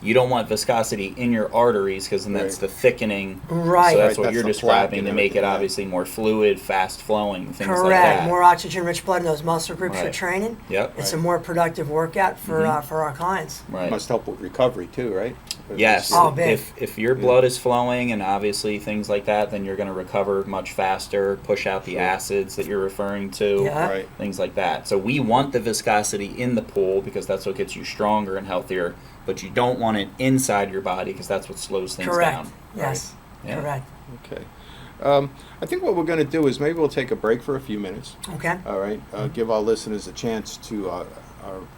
You don't want viscosity in your arteries because then that's Right. the thickening. Right. So that's Right, what that's you're the plaque describing and to make it everything, yeah. obviously more fluid, fast flowing, things Correct. like that. More oxygen-rich blood in those muscle groups for Right. training. Yep. It's a more productive workout for Mhm. for our clients. Right. Must help with recovery too, right? Yes. Oh, big. If your blood is flowing and obviously things like that, then you're going to recover much faster, push out the Sure. acids that you're referring to, Yeah. Right. things like that. So we want the viscosity in the pool because that's what gets you stronger and healthier, but you don't want it inside your body because that's what slows things Correct. down. Yes. Yeah. Correct. Okay. I think what we're going to do is maybe we'll take a break for a few minutes. Okay. All right. Give our listeners a chance to, our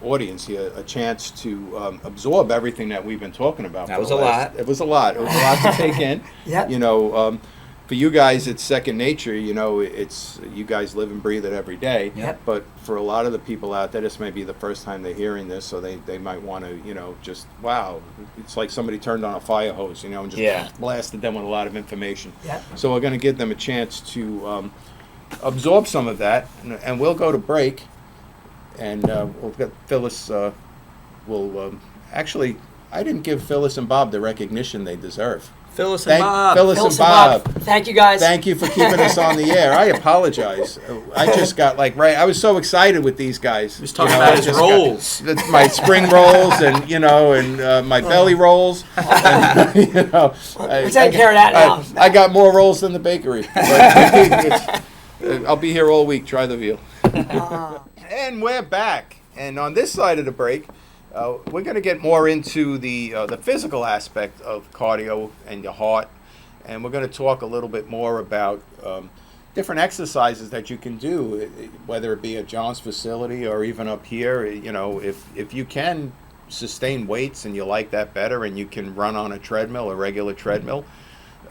audience here, a chance to absorb everything that we've been talking about. That for was the a last- lot. It was a lot. It was a lot to take in. Yep. You know, for you guys, it's second nature. You know, it's you guys live and breathe it every day. Yep. But for a lot of the people out there, this may be the first time they're hearing this, so they might want to, you know, just, wow, it's like somebody turned on a fire hose, you know, and just Yeah. blasted them with a lot of information. Yep. So we're going to give them a chance to absorb some of that, and we'll go to break, and we'll get Phyllis. Actually, I didn't give Phyllis and Bob the recognition they deserve. Phyllis and Bob. Phyllis Phyllis and and Bob. Thank you, guys. Thank you for keeping us on the air. I apologize. I just got I was so excited with these guys. He was talking You know, about I his just rolls. got my spring rolls and my belly rolls. And, you know, We're taking care of that now. I got more rolls than the bakery. But I'll be here all week. Try the veal. And we're back. And on this side of the break, we're going to get more into the physical aspect of cardio and your heart, and we're going to talk a little bit more about different exercises that you can do, whether it be at John's facility or even up here. You know, if you can sustain weights and you like that better, and you can run on a treadmill, a regular treadmill,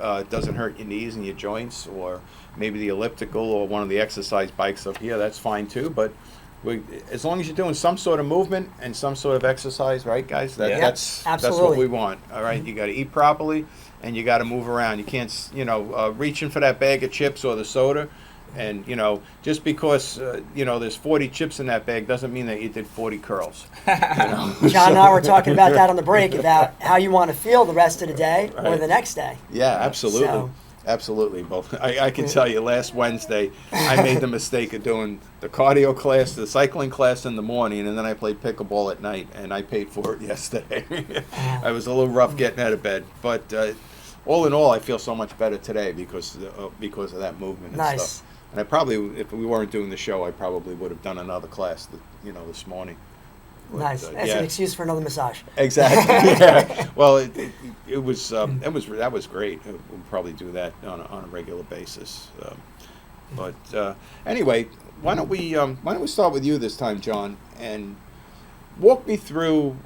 it doesn't hurt your knees and your joints, or maybe the elliptical or one of the exercise bikes up here, that's fine too. But as long as you're doing some sort of movement and some sort of exercise, right, guys? Yeah. That's what Absolutely. we want. All right, you got to eat properly, and you got to move around. You can't, reaching for that bag of chips or the soda, and just because there's 40 chips in that bag doesn't mean that you did 40 curls. John and I were talking about that on the break about how you want to feel the rest of the day or Right. the next day. Yeah, absolutely. So- Absolutely, both. I can tell you, last Wednesday, I made the mistake of doing the cardio class, the cycling class in the morning, and then I played pickleball at night, and I paid for it yesterday. I was a little rough getting out of bed, but all in all, I feel so much better today because of that movement and Nice. stuff. And I probably, if we weren't doing the show, I probably would have done another class, this morning. But, Nice. That's yeah. an excuse for another massage. Exactly. Yeah. Well, it was that was great. We'll probably do that on a regular basis. But anyway, why don't we start with you this time, John, and walk me through.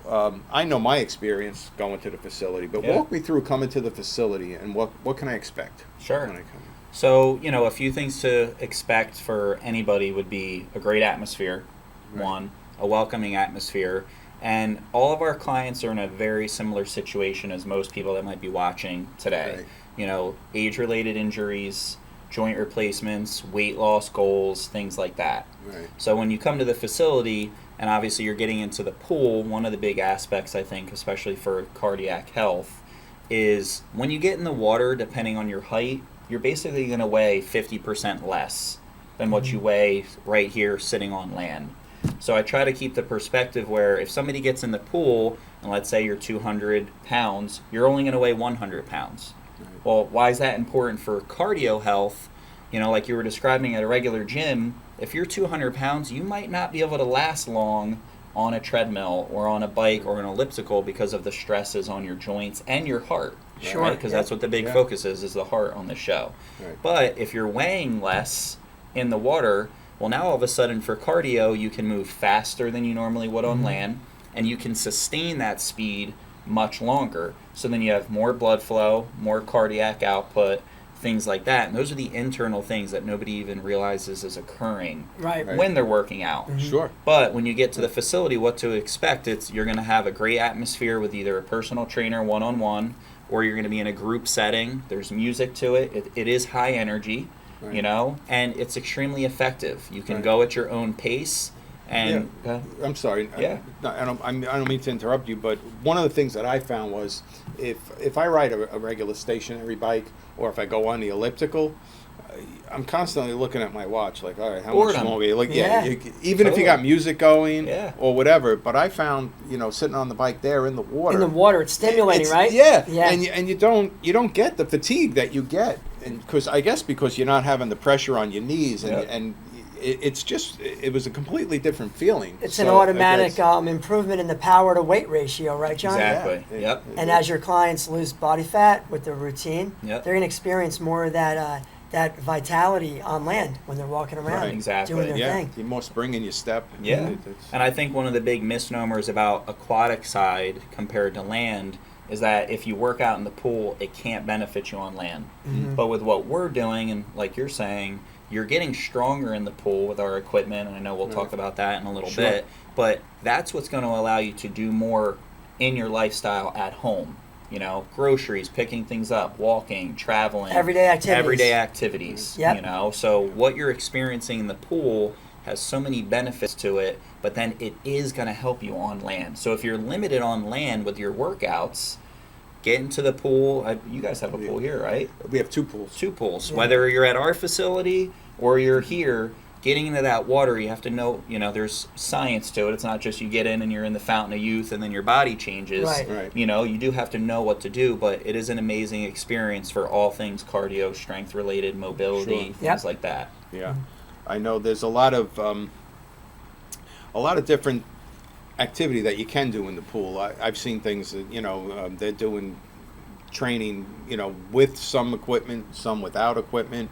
I know my experience going to the facility, but Yeah. walk me through coming to the facility and what can I expect Sure. when I come? So, a few things to expect for anybody would be a great atmosphere, Right. one, a welcoming atmosphere, and all of our clients are in a very similar situation as most people that might be watching today. Right. Age-related injuries, joint replacements, weight loss goals, things like that. Right. So when you come to the facility, and obviously you're getting into the pool, one of the big aspects, I think, especially for cardiac health, is when you get in the water, depending on your height, you're basically going to weigh 50% less than what you weigh right here sitting on land. So I try to keep the perspective where if somebody gets in the pool, and let's say you're 200 pounds, you're only going to weigh 100 pounds. Right. Well, why is that important for cardio health? Like you were describing at a regular gym, if you're 200 pounds, you might not be able to last long on a treadmill or on a bike or an elliptical because of the stresses on your joints and your heart. Sure, Because yeah. that's what the big Yeah. focus is the heart on the show. Right. But if you're weighing less in the water, well, now all of a sudden for cardio, you can move faster than you normally would on land, and you can sustain that speed much longer. So then you have more blood flow, more cardiac output, things like that. And those are the internal things that nobody even realizes is occurring Right. Right. when they're working out. Sure. But when you get to the facility, what to expect, you're going to have a great atmosphere with either a personal trainer one-on-one, or you're going to be in a group setting. There's music to it. It is high energy, Right. and it's extremely effective. You can Right. go at your own pace, And I'm sorry. Yeah. I don't mean to interrupt you, but one of the things that I found was if I ride a regular stationary bike or if I go on the elliptical, I'm constantly looking at my watch, like, all right, how much longer? Like, even if you got music going or whatever. But I found, sitting on the bike there in the water. In the water, it's stimulating, right? Yeah. Yeah. And you don't get the fatigue that you get, and because you're not having the pressure on your knees, and it was a completely different feeling. It's an automatic improvement in the power to weight ratio, right, John? Exactly. Yeah. Yep. And as your clients lose body fat with their routine, they're going to experience more of that vitality on land when they're walking around, Right. Exactly. doing their thing. You're more spring in your step. Yeah. And I think one of the big misnomers about aquatic side compared to land is that if you work out in the pool, it can't benefit you on land. Mm-hmm. But with what we're doing, and like you're saying, you're getting stronger in the pool with our equipment, and I know we'll talk about that in a little bit, but that's what's going to allow you to do more in your lifestyle at home. Groceries, picking things up, walking, traveling. Everyday activities. Yep. So what you're experiencing in the pool has so many benefits to it, but then it is going to help you on land. So if you're limited on land with your workouts, get into the pool. You guys have a pool here, right? We have two pools. Two pools. Yeah. Whether you're at our facility or you're here, getting into that water, you have to know, there's science to it. It's not just you get in and you're in the fountain of youth and then your body changes. Right. You do have to know what to do, but it is an amazing experience for all things cardio, strength related, mobility, things like that. Yeah. I know there's a lot of different activity that you can do in the pool. I've seen things that, they're doing training, with some equipment, some without equipment.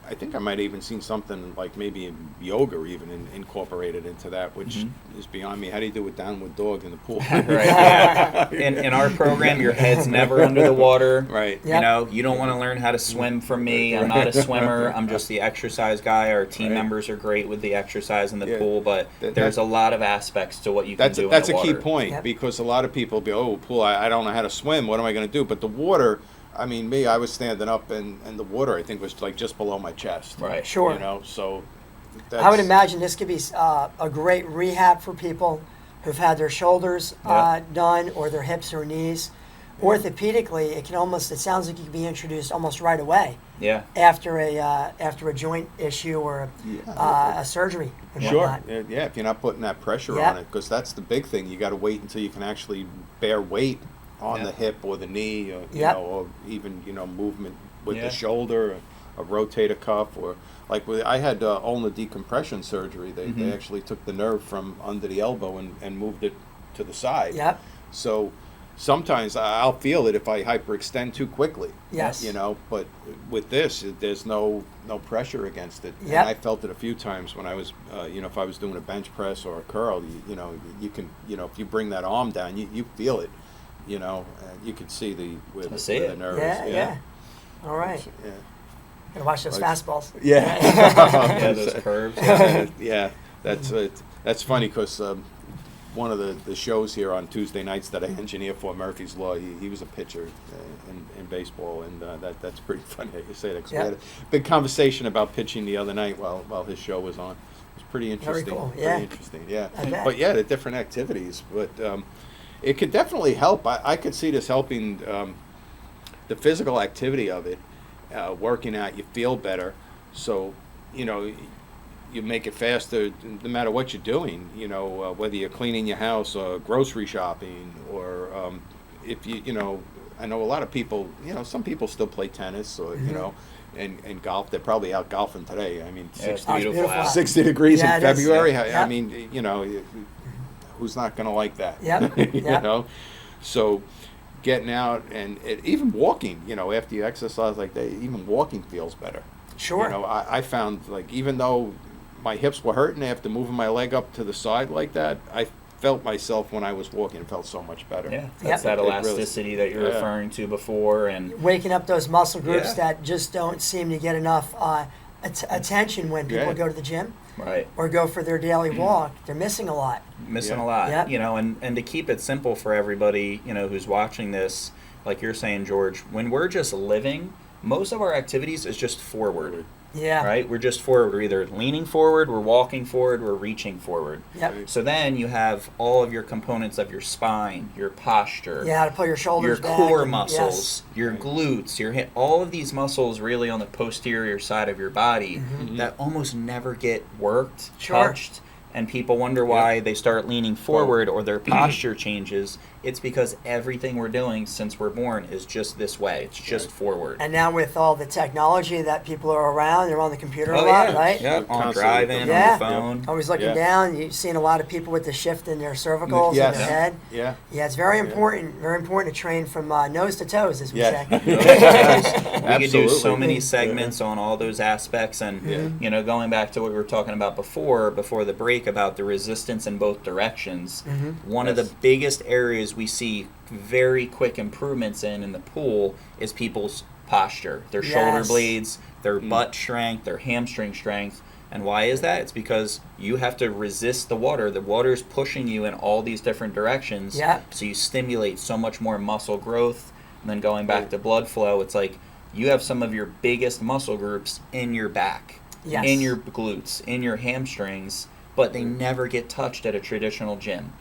I think I might have even seen something like maybe yoga even incorporated into that, which is beyond me. How do you do it downward dog in the pool? Right. Yeah. In our program, your head's never under the water. Right. Yep. You don't want to learn how to swim from me. I'm not a swimmer. I'm just the exercise guy. Our team members are great with the exercise in the pool, but there's a lot of aspects to what you can do in the water. That's a key point because a lot of people be, pool, I don't know how to swim. What am I going to do? But the water... I mean, I was standing up, and the water, I think, was like just below my chest. Right. Sure. So I would imagine this could be a great rehab for people who've had their shoulders done or their hips or knees. Orthopedically, it sounds like it can be introduced almost right away. Yeah. After a joint issue or a surgery. And Sure. whatnot. Yeah, if you're not putting that pressure on it, because that's the big thing. You got to wait until you can actually bear weight on the hip or the knee, or, or even movement with the shoulder, a rotator cuff, or like I had ulnar decompression surgery. They actually took the nerve from under the elbow and moved it to the side. Yep. So sometimes I'll feel it if I hyperextend too quickly. Yes. But with this, there's no pressure against it. Yep. And I felt it a few times when I was, if I was doing a bench press or a curl, you can, if you bring that arm down, you feel it. You can see where the nerve is. Yeah. All right. Yeah. Gotta watch those fastballs. Yeah. Yeah, those curves. Yeah. That's funny because one of the shows here on Tuesday nights that I engineer for, Murphy's Law, he was a pitcher in baseball, and that's pretty funny that you say that. 'Cause we had a big conversation about pitching the other night while his show was on. It was pretty interesting. Very cool. Pretty interesting. Yeah. I bet. But the different activities, but. It could definitely help. I could see this helping the physical activity of it, working out. You feel better, so you make it faster no matter what you're doing. Whether you're cleaning your house or grocery shopping, or if I know a lot of people. Some people still play tennis, or and golf. They're probably out golfing today. I mean, 60 degrees in February. Yep. I mean, who's not going to like that? Yep. So getting out and even walking, after you exercise like that, even walking feels better. Sure. I found, like, even though my hips were hurting after moving my leg up to the side like that, I felt myself when I was walking. It felt so much better. Yeah, that's that elasticity that you're referring to before, and waking up those muscle groups that just don't seem to get enough attention when people go to the gym. Right. Or go for their daily walk. They're missing a lot. A lot. Yep. And to keep it simple for everybody, who's watching this, like you're saying, George, when we're just living, most of our activities is just forward. Yeah. Right? We're just forward. We're either leaning forward, we're walking forward, we're reaching forward. Yep. So then you have all of your components of your spine, your posture, Yeah, how to pull your shoulders your back. core and- muscles, your glutes, your hip, all of these muscles really on the posterior side of your body that almost never get worked, Sure. touched, and people wonder why they start leaning forward or their posture changes. It's because everything we're doing since we're born is just this way. It's just forward. And now with all the technology that people are around, they're on the computer a Oh, lot, yeah. right? Yeah, on Constantly driving, Yeah. on the phone. Always looking Yeah. down. You've seen a lot of people with the shift in their cervicals Yes. and their head. Yeah. Yeah, it's very important to train from nose to toes, as we Yeah. say. We could do so Absolutely. many segments on all those aspects, and you know, going back to what we were talking about before the break about the resistance in both directions. One of the biggest areas we see very quick improvements in the pool is people's posture, their shoulder Yes. blades, their butt strength, their hamstring strength. And why is that? It's because you have to resist the water. The water is pushing you in all these different directions. Yeah. So you stimulate so much more muscle growth. And then going back to blood flow, it's like you have some of your biggest muscle groups in your back, Yes. in your glutes, in your hamstrings, but they never get touched at a traditional gym.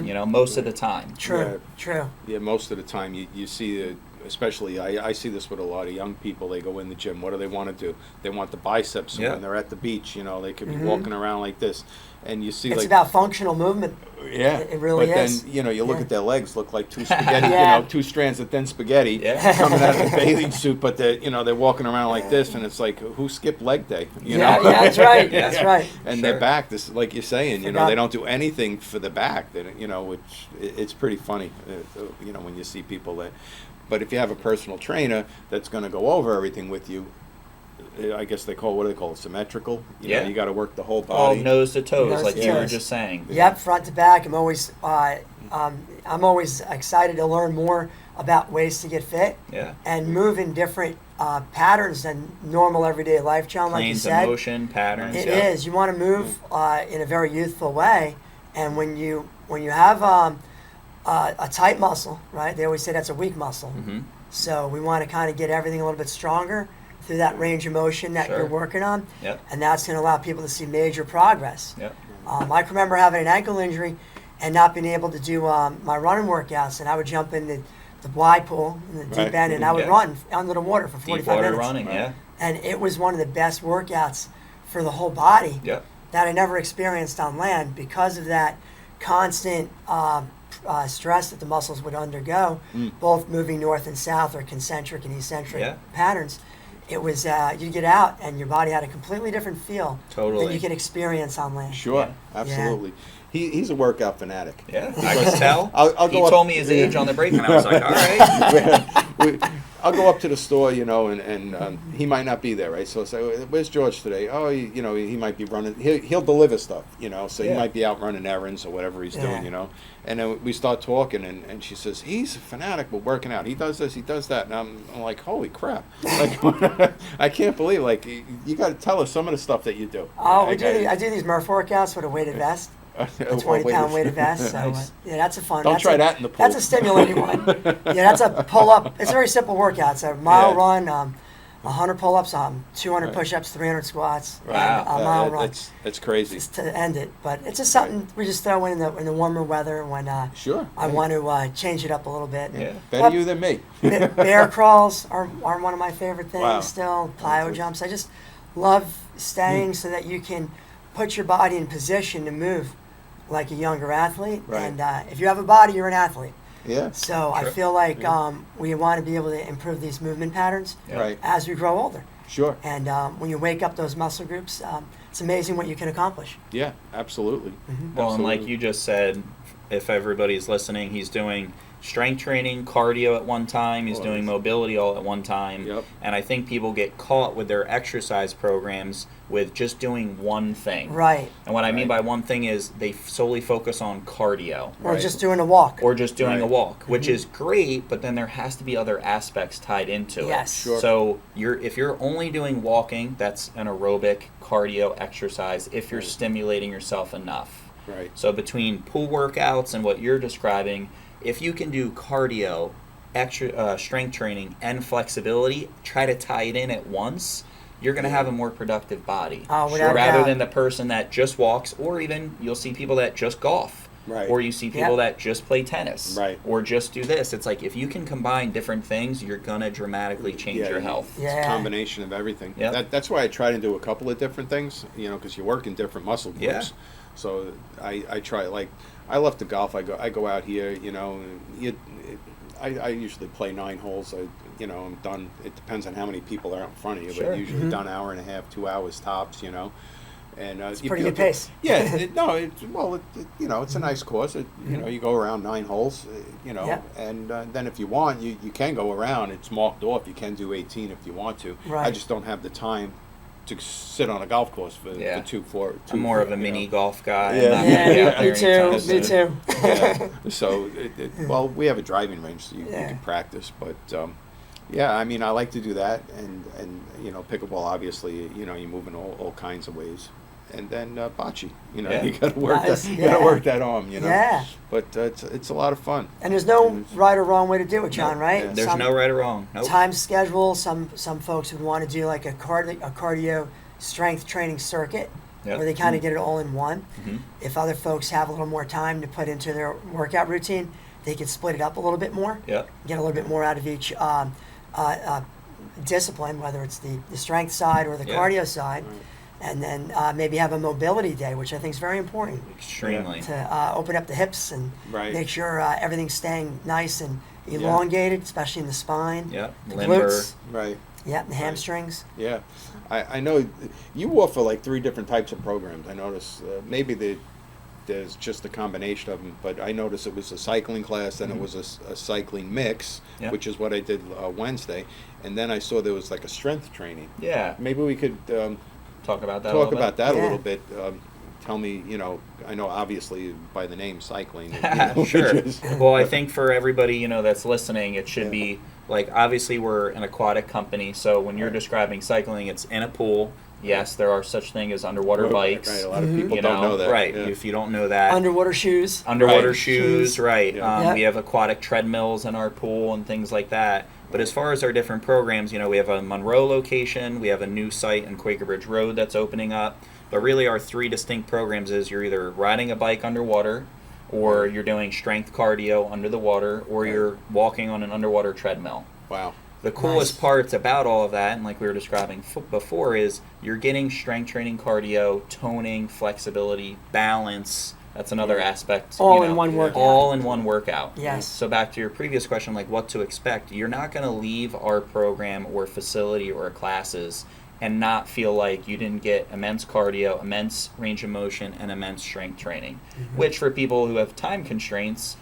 You know, most of the time. True, true. Yeah, most of the time you see, especially I see this with a lot of young people. They go in the gym. What do they want to do? They want the biceps. Yeah. When they're at the beach, you know, they could be walking around like this, and you see It's like about functional movement. yeah, It really but is. then you know you look Yeah. at their legs look like two spaghetti, Yeah. you know, two strands of thin spaghetti Yeah. coming out of the bathing suit. But they're walking around like this, and it's like who skipped leg day? You Yeah, know? yeah, that's right. That's right. And Sure. their back, this like you're saying, you know, Forgot. they don't do anything for the back. That you know, which it's pretty funny, you know, when you see people that. But if you have a personal trainer that's going to go over everything with you, I guess what do they call it? Symmetrical. You know, you got to work the whole All body. nose to toes, Nose like to you were toes. just saying. Yep, front to back. I'm always excited to learn more about ways to get fit Yeah. and move in different patterns than normal everyday life, John. Like you Planes of said, motion, patterns. it yeah. is. You want to move in a very youthful way, and when you have a tight muscle, right? They always say that's a weak muscle. So we want to kind of get everything a little bit stronger through that range of motion that Sure. you're working on, Yep. and that's going to allow people to see major progress. Yep. I can remember having an ankle injury and not being able to do my running workouts, and I would jump in the Y pool in the deep Right. end, and I would Yeah. run under the water for Deep 45 water minutes. running, yeah. And it was one of the best workouts for the whole body Yep. that I never experienced on land because of that constant stress that the muscles would undergo, both moving north and south or concentric and eccentric Yeah. patterns. It was you get out and your body had a completely different feel than Totally. you can experience on land. Sure, Yeah. absolutely. He's a workout fanatic. Yeah, I can tell. I'll He go up- told me his age on the break, and I was like, all right. I'll go up to the store, you know, and he might not be there, right? So I say, "Where's George today?" Oh, you know, he might be running. He'll deliver stuff, you know. So he Yeah. might be out running errands or whatever he's Yeah. doing, you know. And then we start talking, and she says, "He's a fanatic with working out. He does this, he does that." And I'm like, "Holy crap!" Like, I can't believe. Like, you got to tell us some of the stuff that you do. Oh, I do these Murph workouts with a weighted vest. A 20-pound weighted vest. So, Nice. yeah, that's a fun. Don't that's try a, that in the pool. That's a stimulating one. Yeah, that's a pull-up. It's a very simple workout. It's a mile Yeah. run, 100 pull-ups, 200 Right. push-ups, 300 squats, Wow. and a mile run. That's crazy. Just to end it. But it's just something we just throw in the warmer weather when Sure. I want to change it up a little bit. Yeah. Better you than me. Bear crawls are one of my favorite things Wow. still. Plyo jumps. I just love staying so that you can put your body in position to move like a younger athlete. Right. And if you have a body, you're an athlete. Yeah. So I feel like we want to be able to improve these movement patterns Yeah. Right. as we grow older. Sure. And when you wake up those muscle groups, it's amazing what you can accomplish. Yeah. Absolutely. Well, and like Absolutely. you just said, if everybody's listening, he's doing strength training, cardio at one time, he's doing mobility all at one time. Yep. And I think people get caught with their exercise programs with just doing one thing. Right. And what I mean Right. by one thing is they solely focus on cardio. Or Right. just doing a walk. Or just doing a Right. walk, which is great, but then there has to be other aspects tied into Yes. it. Sure. So if you're only doing walking, that's an aerobic cardio exercise if you're Right. stimulating yourself enough. Right. So between pool workouts and what you're describing, if you can do cardio, strength training, and flexibility, try to tie it in at once. you're going to have a more productive body. Oh, without rather doubt. than the person that just walks, or even you'll see people that just golf. Right. Or you see people Yep. that just play tennis. Right. Or just do this. It's like if you can combine different things, you're going to dramatically change your health. It's Yeah. a combination of everything. Yep. That's why I try to do a couple of different things, because you work in different muscle groups. Yeah. So I try, like, I love to golf. I go out here, I usually play 9 holes. I'm done. It depends on how many people are out in front of you, Sure. but usually done hour and a half, 2 hours tops, And It's pretty good pace. Yeah, it's a nice course. You go around 9 holes, Yeah. and then if you want, you can go around. It's marked off. You can do 18 if you want to. I Right. just don't have the time to sit on a golf course for 2 I'm more of a mini golf guy. Yeah. I'm not gonna be Yeah, out there me too. anytime Me soon. too. Yeah. So, well, we have a driving range, so you Yeah. can practice. But I like to do that, and pickleball. Obviously, you're moving all kinds of ways. And then bocce, Yeah. you got to work Nice, that. You got to yeah. work that arm, Yeah. But it's a lot of fun. And there's no right or wrong way to do it, John, right? Yeah. There's Some no right or wrong. Nope. time schedule. Some folks would want to do like a cardio strength training circuit, Yep. where they kind of get it all in one. Mhm. If other folks have a little more time to put into their workout routine, they can split it up a little bit more. Yep. Get a little bit more out of each discipline, whether it's the strength side or the Yeah. cardio side. And then maybe have a mobility day, which I think is very important, Extremely. to open up the hips and Right. make sure everything's staying nice and elongated, especially in the spine, Yep. the Limber. glutes, Right. the hamstrings. Yeah. I know you offer like 3 different types of programs. I notice maybe there's just a combination of them, but I noticed it was a cycling class, then it was a cycling mix, Yep. which is what I did Wednesday, and then I saw there was like a strength training. Yeah. Maybe we could Talk about that. a talk little about bit. that a Yeah. little bit. Tell me, I know obviously by the name cycling. Sure. which is- Well, I think for everybody that's listening, it should be like, obviously we're an aquatic company, so when you're Right. describing cycling, it's in a pool. Yes, there are such thing as underwater bikes. Right, a lot of people You don't know that. Right. Yeah. If you don't know that, Underwater shoes. underwater Right. shoes, right? Yeah. Yep. We have aquatic treadmills in our pool and things like that. But as far as our different programs, we have a Monroe location, we have a new site in Quaker Bridge Road that's opening up. But really, our 3 distinct programs is you're either riding a bike underwater, or you're doing strength cardio under the water, or you're walking on an underwater treadmill. Wow. The coolest Nice. parts about all of that, and like we were describing before, is you're getting strength training, cardio, toning, flexibility, balance. That's another aspect. All in one workout. All in one workout. Yes. So back to your previous question, like what to expect. You're not going to leave our program or facility or classes and not feel like you didn't get immense cardio, immense range of motion, and immense strength training. Which for people who have time constraints,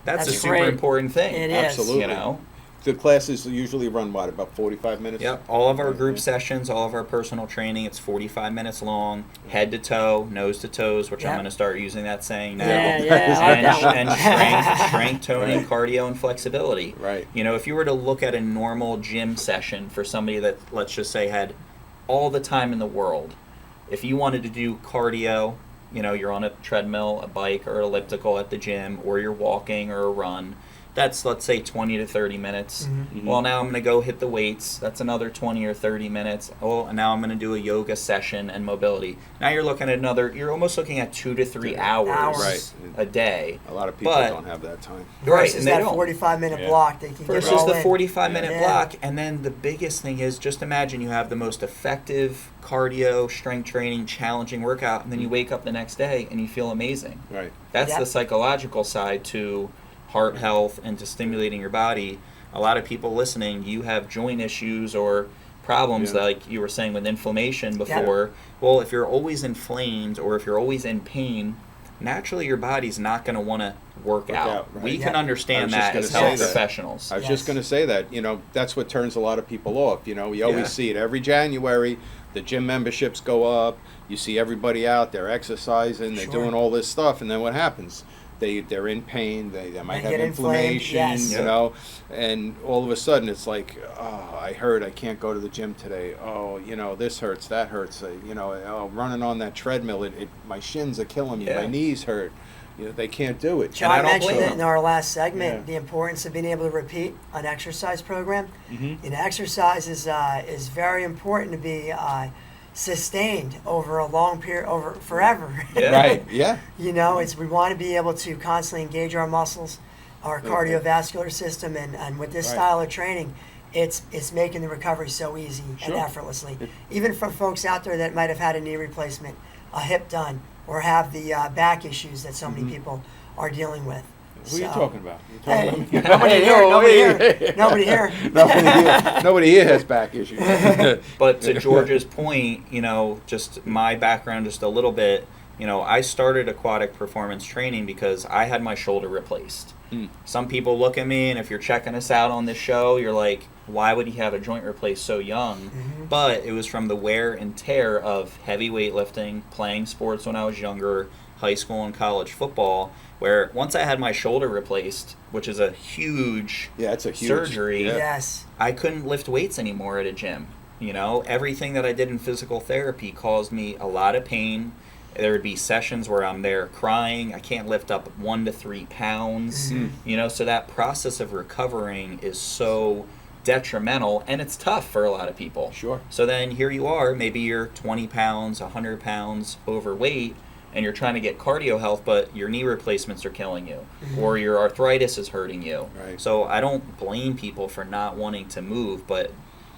that's a That's super great. important thing. It is. Absolutely. The classes usually run about 45 minutes? Yep. All of our group sessions, all of our personal training, it's 45 minutes long, head to toe, nose to toes, which I'm Yep. going to start using that saying now. Yeah, I like that one. And strength toning, Right. cardio, and flexibility. Right. If you were to look at a normal gym session for somebody that, let's just say, had all the time in the world, if you wanted to do cardio, you're on a treadmill, a bike, or elliptical at the gym, or you're walking or a run, that's, let's say, 20 to 30 minutes. Mhm. Well, now I'm going to go hit the weights. That's another 20 or 30 minutes. Oh, and now I'm going to do a yoga session and mobility. Now you're looking at you're almost looking at 2 to 3 hours Right. a day. A lot of people But- don't have that time. Right, Versus and they that don't. 45-minute Yeah. block they can get Versus all the in. 45-minute Yeah. block. And then the biggest thing is just imagine you have the most effective cardio, strength training, challenging workout, and then you wake up the next day and you feel amazing. Right. That's Yep. the psychological side to heart health and to stimulating your body. A lot of people listening, you have joint issues or problems Yeah. like you were saying with inflammation before. Well, if you're always inflamed or if you're always in pain, naturally your body's not going to want to work out. right. We Yeah. can I understand was just that gonna as say health that. professionals. I was Yes. just going to say that, that's what turns a lot of people off. We always Yeah. see it every January. The gym memberships go up. You see everybody out there exercising. They're Sure. doing all this stuff. And then what happens? they're in pain. They might They have get inflamed, inflammation, yes. you know, and all of a sudden it's like, oh, I hurt. I can't go to the gym today. Oh, you know, this hurts, that hurts. You know, oh, running on that treadmill, my shins are killing me. Yeah. My knees hurt. You know, they can't do it. John I don't mentioned blame it them. in our last segment, Yeah. the importance of being able to repeat an exercise program. Mhm. And exercise is very important to be sustained over a long period, over forever. Yeah. Right. Yeah. You know, we want to be able to constantly engage our muscles, our cardiovascular system, and with this Right. style of training, it's making the recovery so easy Sure. and effortlessly. Even for folks out there that might have had a knee replacement, a hip done, or have the back issues that so many people are dealing with. Who are you So- talking about? You Hey, talking about me? nobody here, Oh, nobody hey. here, nobody here. Nobody here has back issues. But to George's point, you know, just my background just a little bit, you know, I started aquatic performance training because I had my shoulder replaced. Mm. Some people look at me, and if you're checking us out on this show, you're like, why would he have a joint replaced so young? But it was from the wear and tear of heavy weightlifting, playing sports when I was younger, high school and college football, where once I had my shoulder replaced, which is a huge Yeah, it's a huge surgery, yeah. Yes. I couldn't lift weights anymore at a gym. You know, everything that I did in physical therapy caused me a lot of pain. There would be sessions where I'm there crying. I can't lift up 1 to 3 pounds. You know, so that process of recovering is so detrimental, and it's tough for a lot of people. Sure. So then here you are, maybe you're 20 pounds, 100 pounds overweight, and you're trying to get cardio health, but your knee replacements are killing you, or your arthritis is hurting you. Right. So I don't blame people for not wanting to move, but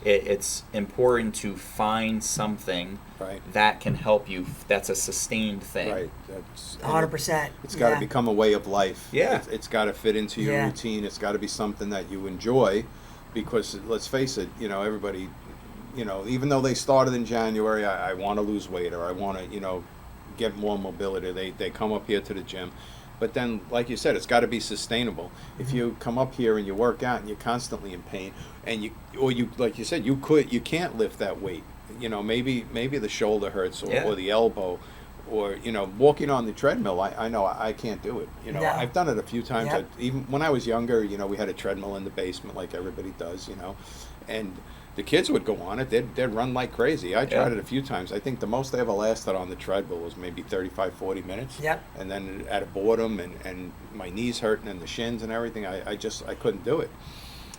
it's important to find something Right. that can help you, that's a sustained thing. Right. That's 100%. It's got to yeah. become a way of life. Yeah. It's got to fit into your Yeah. routine. It's got to be something that you enjoy, because let's face it, you know, everybody, you know, even though they started in January, I want to lose weight, or I want to, you know, get more mobility. They come up here to the gym. But then, like you said, it's got to be sustainable. If you come up here and you work out and you're constantly in pain, and you like you said, you can't lift that weight. You know, maybe the shoulder hurts, Yeah. or the elbow, or, you know, walking on the treadmill. I know I can't do it. You know, No. I've done it a few times. Yep. Even when I was younger, you know, we had a treadmill in the basement like everybody does. You know, and the kids would go on it. They'd run like crazy. I tried Yeah. it a few times. I think the most I ever lasted on the treadmill was maybe 35, 40 minutes. Yep. And then at boredom and my knees hurting and the shins and everything, I couldn't do it.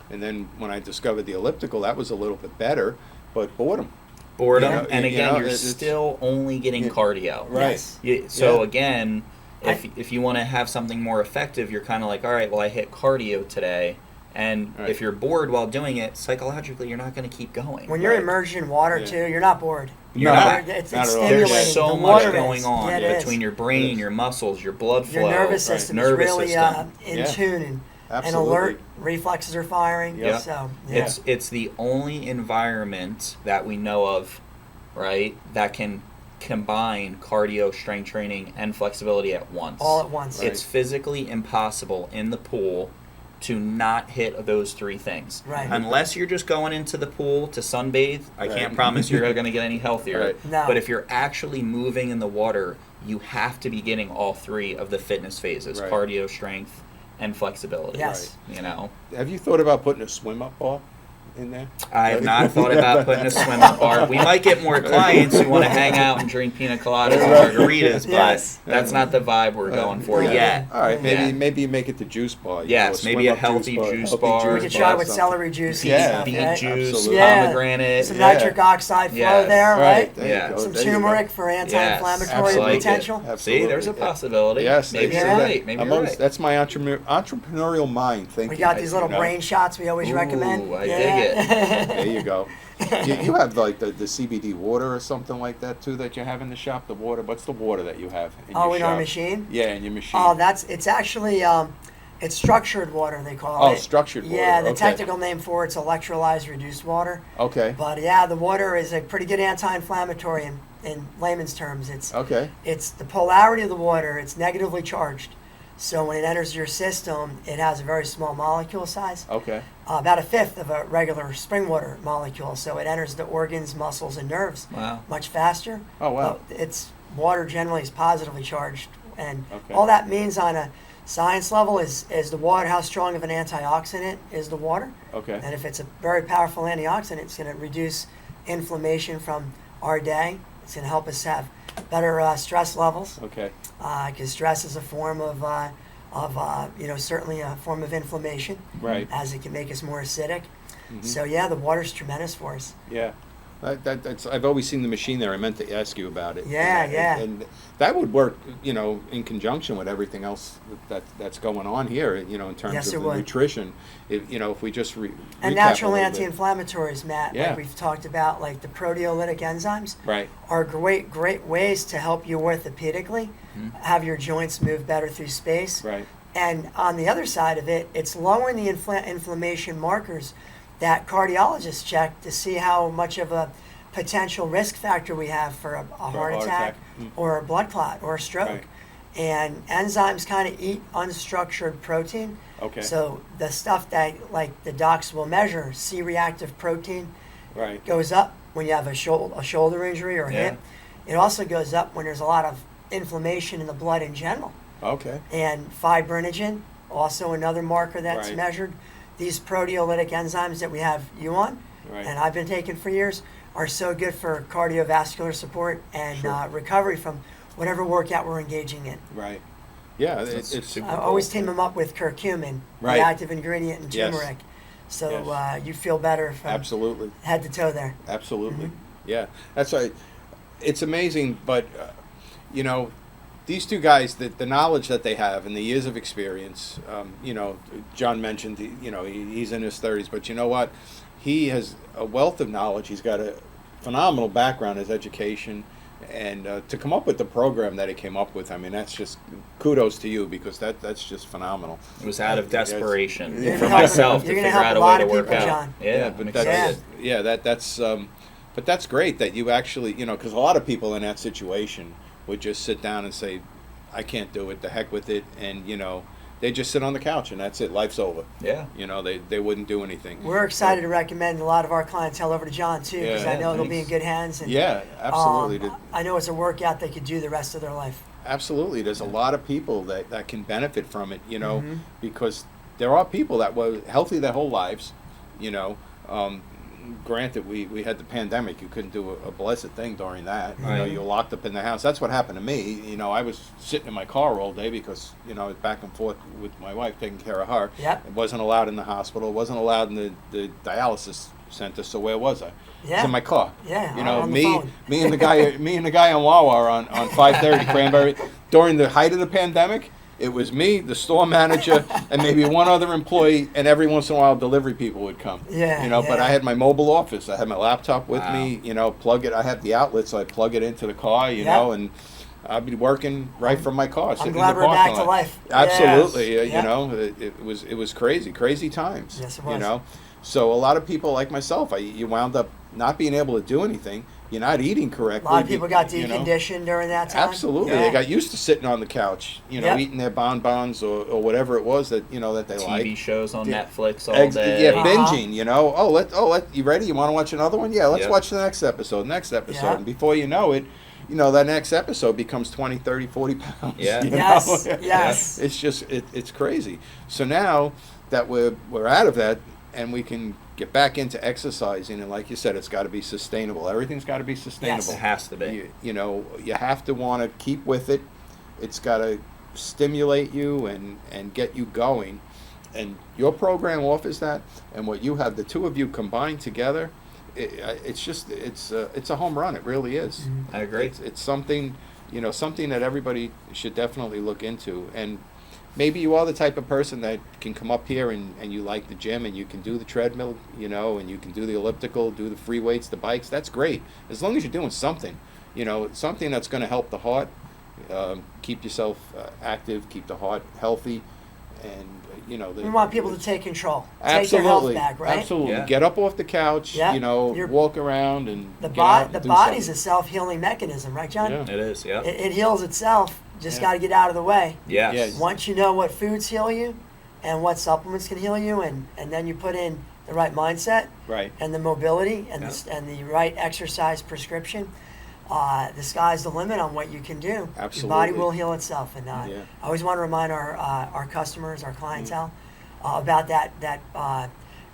And then when I discovered the elliptical, that was a little bit better, but boredom. Boredom, You know, and you again, know, you're it's- still only getting Yeah. cardio. Right. Yes. So Yeah. again, if you want to have something more effective, you're kind of like, all right, well, I hit cardio today, and Right. if you're bored while doing it, psychologically, you're not going to keep going. When you're Right. immersed in water Yeah. too, you're not bored. You're No, not. It's not at all. stimulating. There's so The much water going is. on Yeah, it between is. your brain, Yes. your muscles, your blood flow, Your nervous system is nervous really system. in Yeah. tune and Absolutely. alert. Reflexes are firing. Yep. So yeah. It's the only environment that we know of, right, that can combine cardio, strength training, and flexibility at once. all at once. Right. It's physically impossible in the pool to not hit those 3 things. Right. Unless you're just going into the pool to sunbathe, I Right. can't promise you're going to get any healthier. Right. No. But if you're actually moving in the water, you have to be getting all 3 of the fitness phases: Right. cardio, strength, and flexibility. Yes. You know, Have you thought about putting a swim-up bar in there? I have not thought about putting a swim up bar. We might get more clients who want to hang out and drink pina coladas and margaritas, but Yes. that's not the vibe we're going for Yeah. yet. All right, maybe Yeah. maybe you make it the juice bar. You Yes, know, maybe a swim-up healthy juice bar. We could try with something. celery juice and Yeah. stuff, Beet right? juice, Absolutely. Yeah. pomegranate. Some Yeah. nitric oxide flow Yes. there, right? There Yeah. you go. Some There you go. turmeric for anti-inflammatory absolutely. potential. See, there's a possibility. Yes, maybe they you're say that. right. Maybe you're right. That's my entrepreneurial mind thinking. We got these little you know. brain shots we always recommend. I dig it. There you go. You have like the CBD water or something like that too that you have in the shop. The water. What's the water that you have in Oh, your in shop? our machine? Yeah, in your machine. Oh, it's actually it's structured water they call Oh, it. structured water, Yeah, the okay. technical name for it's electrolyzed reduced water. Okay. But yeah, the water is a pretty good anti-inflammatory in layman's terms. Okay. It's the polarity of the water. It's negatively charged. So when it enters your system, it has a very small molecule size, Okay. about a fifth of a regular spring water molecule. So it enters the organs, muscles, and nerves Wow. much faster. Oh, wow. It's water generally is positively charged, and Okay. all that means on a Science level is the water, how strong of an antioxidant is the water. Okay. And if it's a very powerful antioxidant, it's going to reduce inflammation from our day. It's going to help us have better stress levels. Okay. Because stress is a form of certainly a form of inflammation. Right. As it can make us more acidic. Mhm. So yeah, the water's tremendous for us. Yeah. That's I've always seen the machine there. I meant to ask you about it. Yeah, and, yeah. And that would work, in conjunction with everything else that's going on here, in terms Yes, of it the would. nutrition. If we just And recap natural a little bit. anti-inflammatories, Matt, Yeah. like we've talked about, like the proteolytic enzymes, Right. are great ways to help you orthopedically, have your joints move better through space. Right. And on the other side of it, it's lowering the inflammation markers that cardiologists check to see how much of a potential risk factor we have for a heart attack or a blood clot or a stroke. Right. And enzymes kind of eat unstructured protein. Okay. So the stuff that like the docs will measure, C-reactive protein, Right. goes up when you have a shoulder injury or a Yeah. hip. It also goes up when there's a lot of inflammation in the blood in general. Okay. And fibrinogen, also another marker that's Right. measured. These proteolytic enzymes that we have you on, Right. and I've been taking for years, are so good for cardiovascular support and Sure. recovery from whatever workout we're engaging in. Right. Yeah. That's It's super I always team them up with curcumin, Right. the active ingredient in Yes. turmeric. So Yes. you feel better from absolutely. head to toe there. Absolutely. Yeah. That's right. It's amazing, but these two guys, the knowledge that they have and the years of experience. John mentioned, he's in his 30s, but you know what? He has a wealth of knowledge. He's got a phenomenal background, his education, and to come up with the program that he came up with, I mean, that's just kudos to you, because that's just phenomenal. It was out of desperation You're for gonna help- myself to you're gonna figure help out a a way lot to of work people, out. John. Yeah, but I'm that's excited. but that's great that you actually, because a lot of people in that situation would just sit down and say, I can't do it, the heck with it, and they just sit on the couch and that's it, life's over. Yeah. They wouldn't do anything. We're excited to recommend a lot of our clientele over to John too, because Yeah, I know they'll be in thanks. good hands. And, Yeah, absolutely. I know it's a workout they could do the rest of their life. Absolutely. There's a lot of people that can benefit from it, Mm-hmm. because there are people that were healthy their whole lives, granted, we had the pandemic. You couldn't do a blessed thing during that. Right. You were locked up in the house. That's what happened to me. I was sitting in my car all day because, I was back and forth with my wife taking care of her. Yep. I wasn't allowed in the hospital. Wasn't allowed in the dialysis center. So where was I? I was Yeah. in my car. Yeah, on the me phone. me and the guy on Wawa on 530 Cranberry during the height of the pandemic. It was me, the store manager, and maybe one other employee, and every once in a while delivery people would come. Yeah, But I had my mobile office. I had my laptop with Wow. me, plug it. I have the outlet, so I plug it into the car, Yeah. and I'd be working right from my car. I'm sitting glad in the we're parking back to lot. life. Absolutely. Yes. It was crazy times. Yes, it was. So a lot of people like myself, you wound up not being able to do anything. You're not eating A correctly. lot of people got you know. deconditioned during that time. Absolutely, Yeah. they got used to sitting on the couch, Yep. eating their bonbons or whatever it was that that they TV like. shows on Yeah. Netflix all day. Yeah, Uh-huh. binging. You ready? You want to watch another one? Yeah, let's Yep. watch the next episode. Yeah. And before you know it, that next episode becomes 20, 30, 40 pounds. Yeah. you know? Yes, yes. It's just it's crazy. So now that we're out of that and we can get back into exercising, and like you said, it's got to be sustainable. Everything's got to be sustainable. It has to be. You have to want to keep with it. It's got to stimulate you and get you going. And your program offers that. And what you have, the two of you combined together, it's a home run. It really is. Mm-hmm. I agree. It's something something that everybody should definitely look into. And maybe you are the type of person that can come up here and you like the gym and you can do the treadmill, and you can do the elliptical, do the free weights, the bikes. That's great. As long as you're doing something, something that's going to help the heart, keep yourself active, keep the heart healthy, and We want people to take control. Absolutely. Take their health back, right? Absolutely. Yeah. Get up off the couch, Yeah. You're- walk around and The, get out the and do body's something. a self-healing mechanism, right, John? Yeah. It is, yeah. It heals itself. Just Yeah. got to get out of the way. Yes. Yeah. Once you know what foods heal you and what supplements can heal you, and then you put in the right mindset Right. and the mobility and, Yeah. and the right exercise prescription, the sky's the limit on what you can do. Absolutely. Your body will heal itself. And Yeah. I always want to remind our customers, our clientele, about that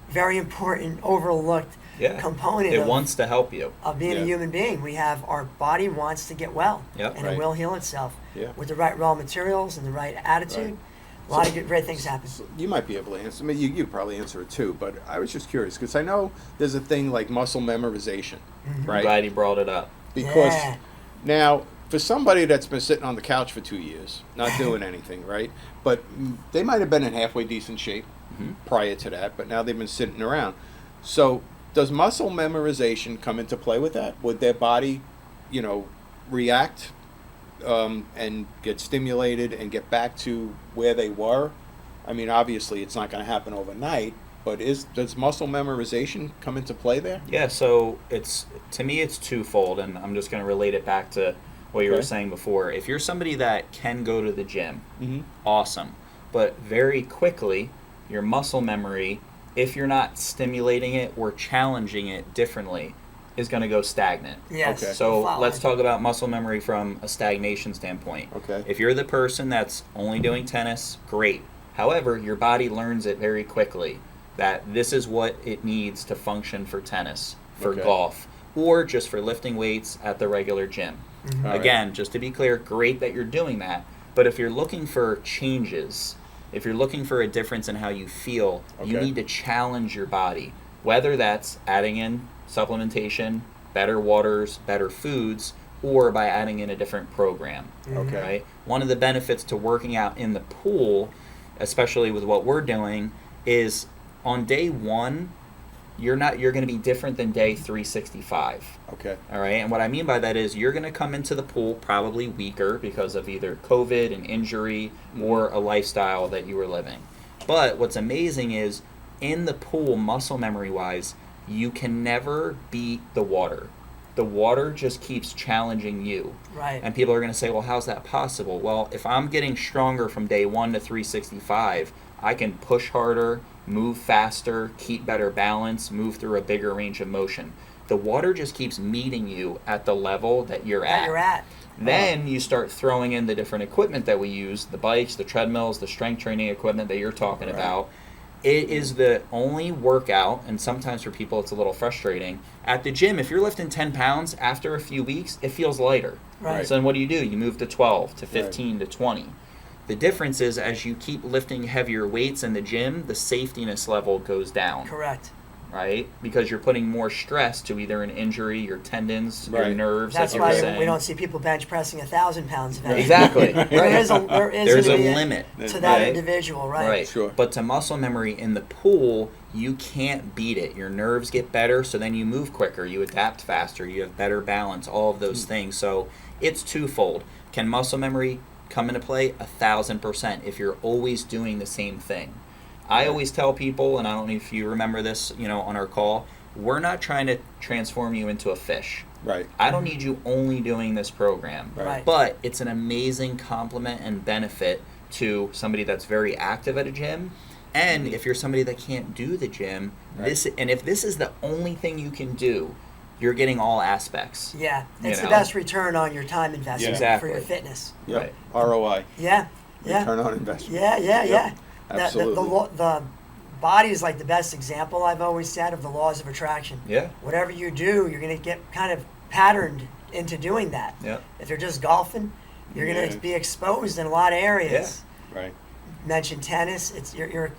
very important, overlooked component It wants to help you. of being a human being. We have our body wants to get well, Yep. and Right. it will heal itself Yeah. with the right raw materials and the right attitude. A lot of great things happen. So you might be able to answer. I mean, you probably answer it too. But I was just curious because I know there's a thing like muscle memorization, right? Glad you brought it up. Because Yeah. now, for somebody that's been sitting on the couch for 2 years, not doing anything, right? But they might have been in halfway decent shape prior to that, but now they've been sitting around. So, does muscle memorization come into play with that? Would their body, react and get stimulated and get back to where they were? I mean, obviously, it's not going to happen overnight. But does muscle memorization come into play there? Yeah, so to me it's twofold, and I'm just going to relate it back to what you were Okay. saying before. If you're somebody that can go to the gym, Mm-hmm. awesome. But very quickly, your muscle memory, if you're not stimulating it or challenging it differently, is going to go stagnant. Yes. Okay. So Follow. let's talk about muscle memory from a stagnation standpoint. Okay. If you're the person that's only doing tennis, great. However, your body learns it very quickly that this is what it needs to function for tennis, for Okay. golf, or just for lifting weights at the regular gym. All right. Again, just to be clear, great that you're doing that. But if you're looking for changes, if you're looking for a difference in how you feel, you Okay. need to challenge your body. Whether that's adding in supplementation, better waters, better foods, or by adding in a different program. Okay. Right? One of the benefits to working out in the pool, especially with what we're doing, is on day one, you're going to be different than day 365. Okay. All right, and what I mean by that is you're going to come into the pool probably weaker because of either COVID, an injury, or a lifestyle that you were living. But what's amazing is in the pool, muscle memory wise, you can never beat the water. The water just keeps challenging you. Right. And people are going to say, well, how's that possible? Well, if I'm getting stronger from day 1 to 365, I can push harder, move faster, keep better balance, move through a bigger range of motion. The water just keeps meeting you at the level that you're That you're at. Then you start throwing in the different equipment that we use, the bikes, the treadmills, the strength training equipment that you're talking Right. about. It is the only workout, and sometimes for people it's a little frustrating. At the gym, if you're lifting 10 pounds, after a few weeks, it feels lighter. Right. So then what do? You move to 12, to 15, to 20. The difference is as you keep lifting heavier weights in the gym, the safetiness level goes down. Correct. Right? Because you're putting more stress to either an injury, your tendons, your Right. nerves, That's like you were why saying. we don't see people bench pressing 1,000 pounds of anything. Exactly. There is There's gonna a be limit to that right? individual, right? Right. Sure. But to muscle memory in the pool, you can't beat it. Your nerves get better, so then you move quicker, you adapt faster, you have better balance, all of those things. So it's twofold. Can muscle memory come into play? 1,000% if you're always doing the same thing. I always tell people, and I don't know if you remember this, on our call, we're not trying to transform you into a fish. Right. I don't need you only doing this program. Right. But it's an amazing complement and benefit to somebody that's very active at a gym. And if you're somebody that can't do the gym, Right. if this is the only thing you can do, you're getting all aspects. Yeah. It's You the know? best return on your time investment Exactly. for your fitness. Yep. Right. ROI. Yeah. Yeah. Return on investment. Yeah, yeah, Yep. yeah. Absolutely. The body is like the best example I've always said of the laws of attraction. Yeah. Whatever you do, you're going to get kind of patterned into doing that. Yeah. If you're just golfing, you're going Yeah. to be exposed in a lot of areas. Right. Mentioned tennis, it's you're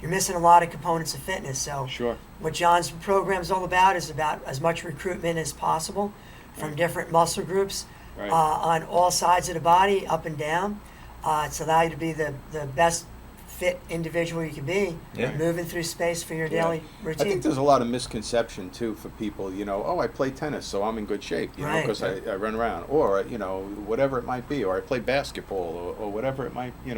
missing a lot of components of fitness. So Sure. what John's program is all about is about as much recruitment as possible from different muscle groups Right. on all sides of the body, up and down. It's allow you to be the best fit individual you can be, Yeah. moving through space for your daily I routine. think there's a lot of misconception too for people. Oh, I play tennis, so I'm in good shape. Right. Because I run around, or whatever it might be, or I play basketball, or whatever it might. I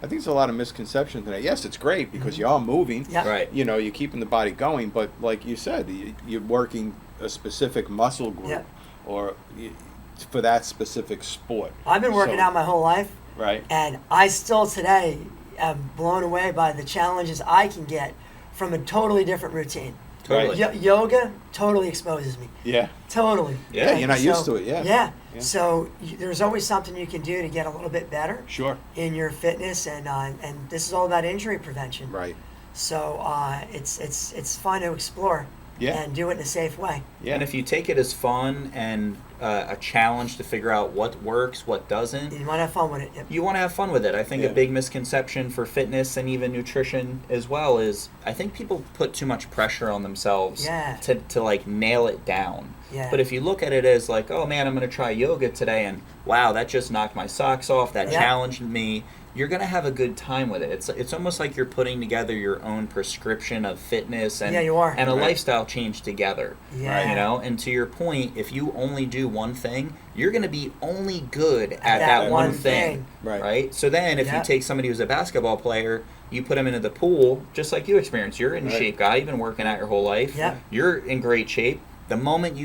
think there's a lot of misconception today. Yes, it's great because you are moving. Yeah. Right. You're keeping the body going, but like you said, you're working a specific muscle group, Yeah. or for that specific sport. I've been working So- out my whole life, Right. and I still today am blown away by the challenges I can get from a totally different routine. Totally. Yoga totally exposes me. Yeah. Totally. Yeah, you're not used to it, yeah. Yeah. Yeah. So there's always something you can do to get a little bit better Sure. in your fitness, and this is all about injury prevention. Right. So it's fun to explore Yeah. and do it in a safe way. Yeah. And if you take it as fun and a challenge to figure out what works, what doesn't, You want to have fun with it. Yep. you want to have fun with it. I think Yeah. a big misconception for fitness and even nutrition as well is I think people put too much pressure on themselves Yeah. to like nail it down. Yeah. But if you look at it as like, oh man, I'm going to try yoga today and wow, that just knocked my socks off, that Yeah. challenged me, you're going to have a good time with it. It's almost like you're putting together your own prescription of fitness and Yeah, you are. and a Right. lifestyle change together. Yeah. You know, and to your point, if you only do one thing, you're going to be only good at that one one thing. thing. Right. So then if Yeah. you take somebody who's a basketball player, you put them into the pool, just like you experienced. You're in Right. shape guy. You've been working out your whole life. Yeah. You're in great shape. The moment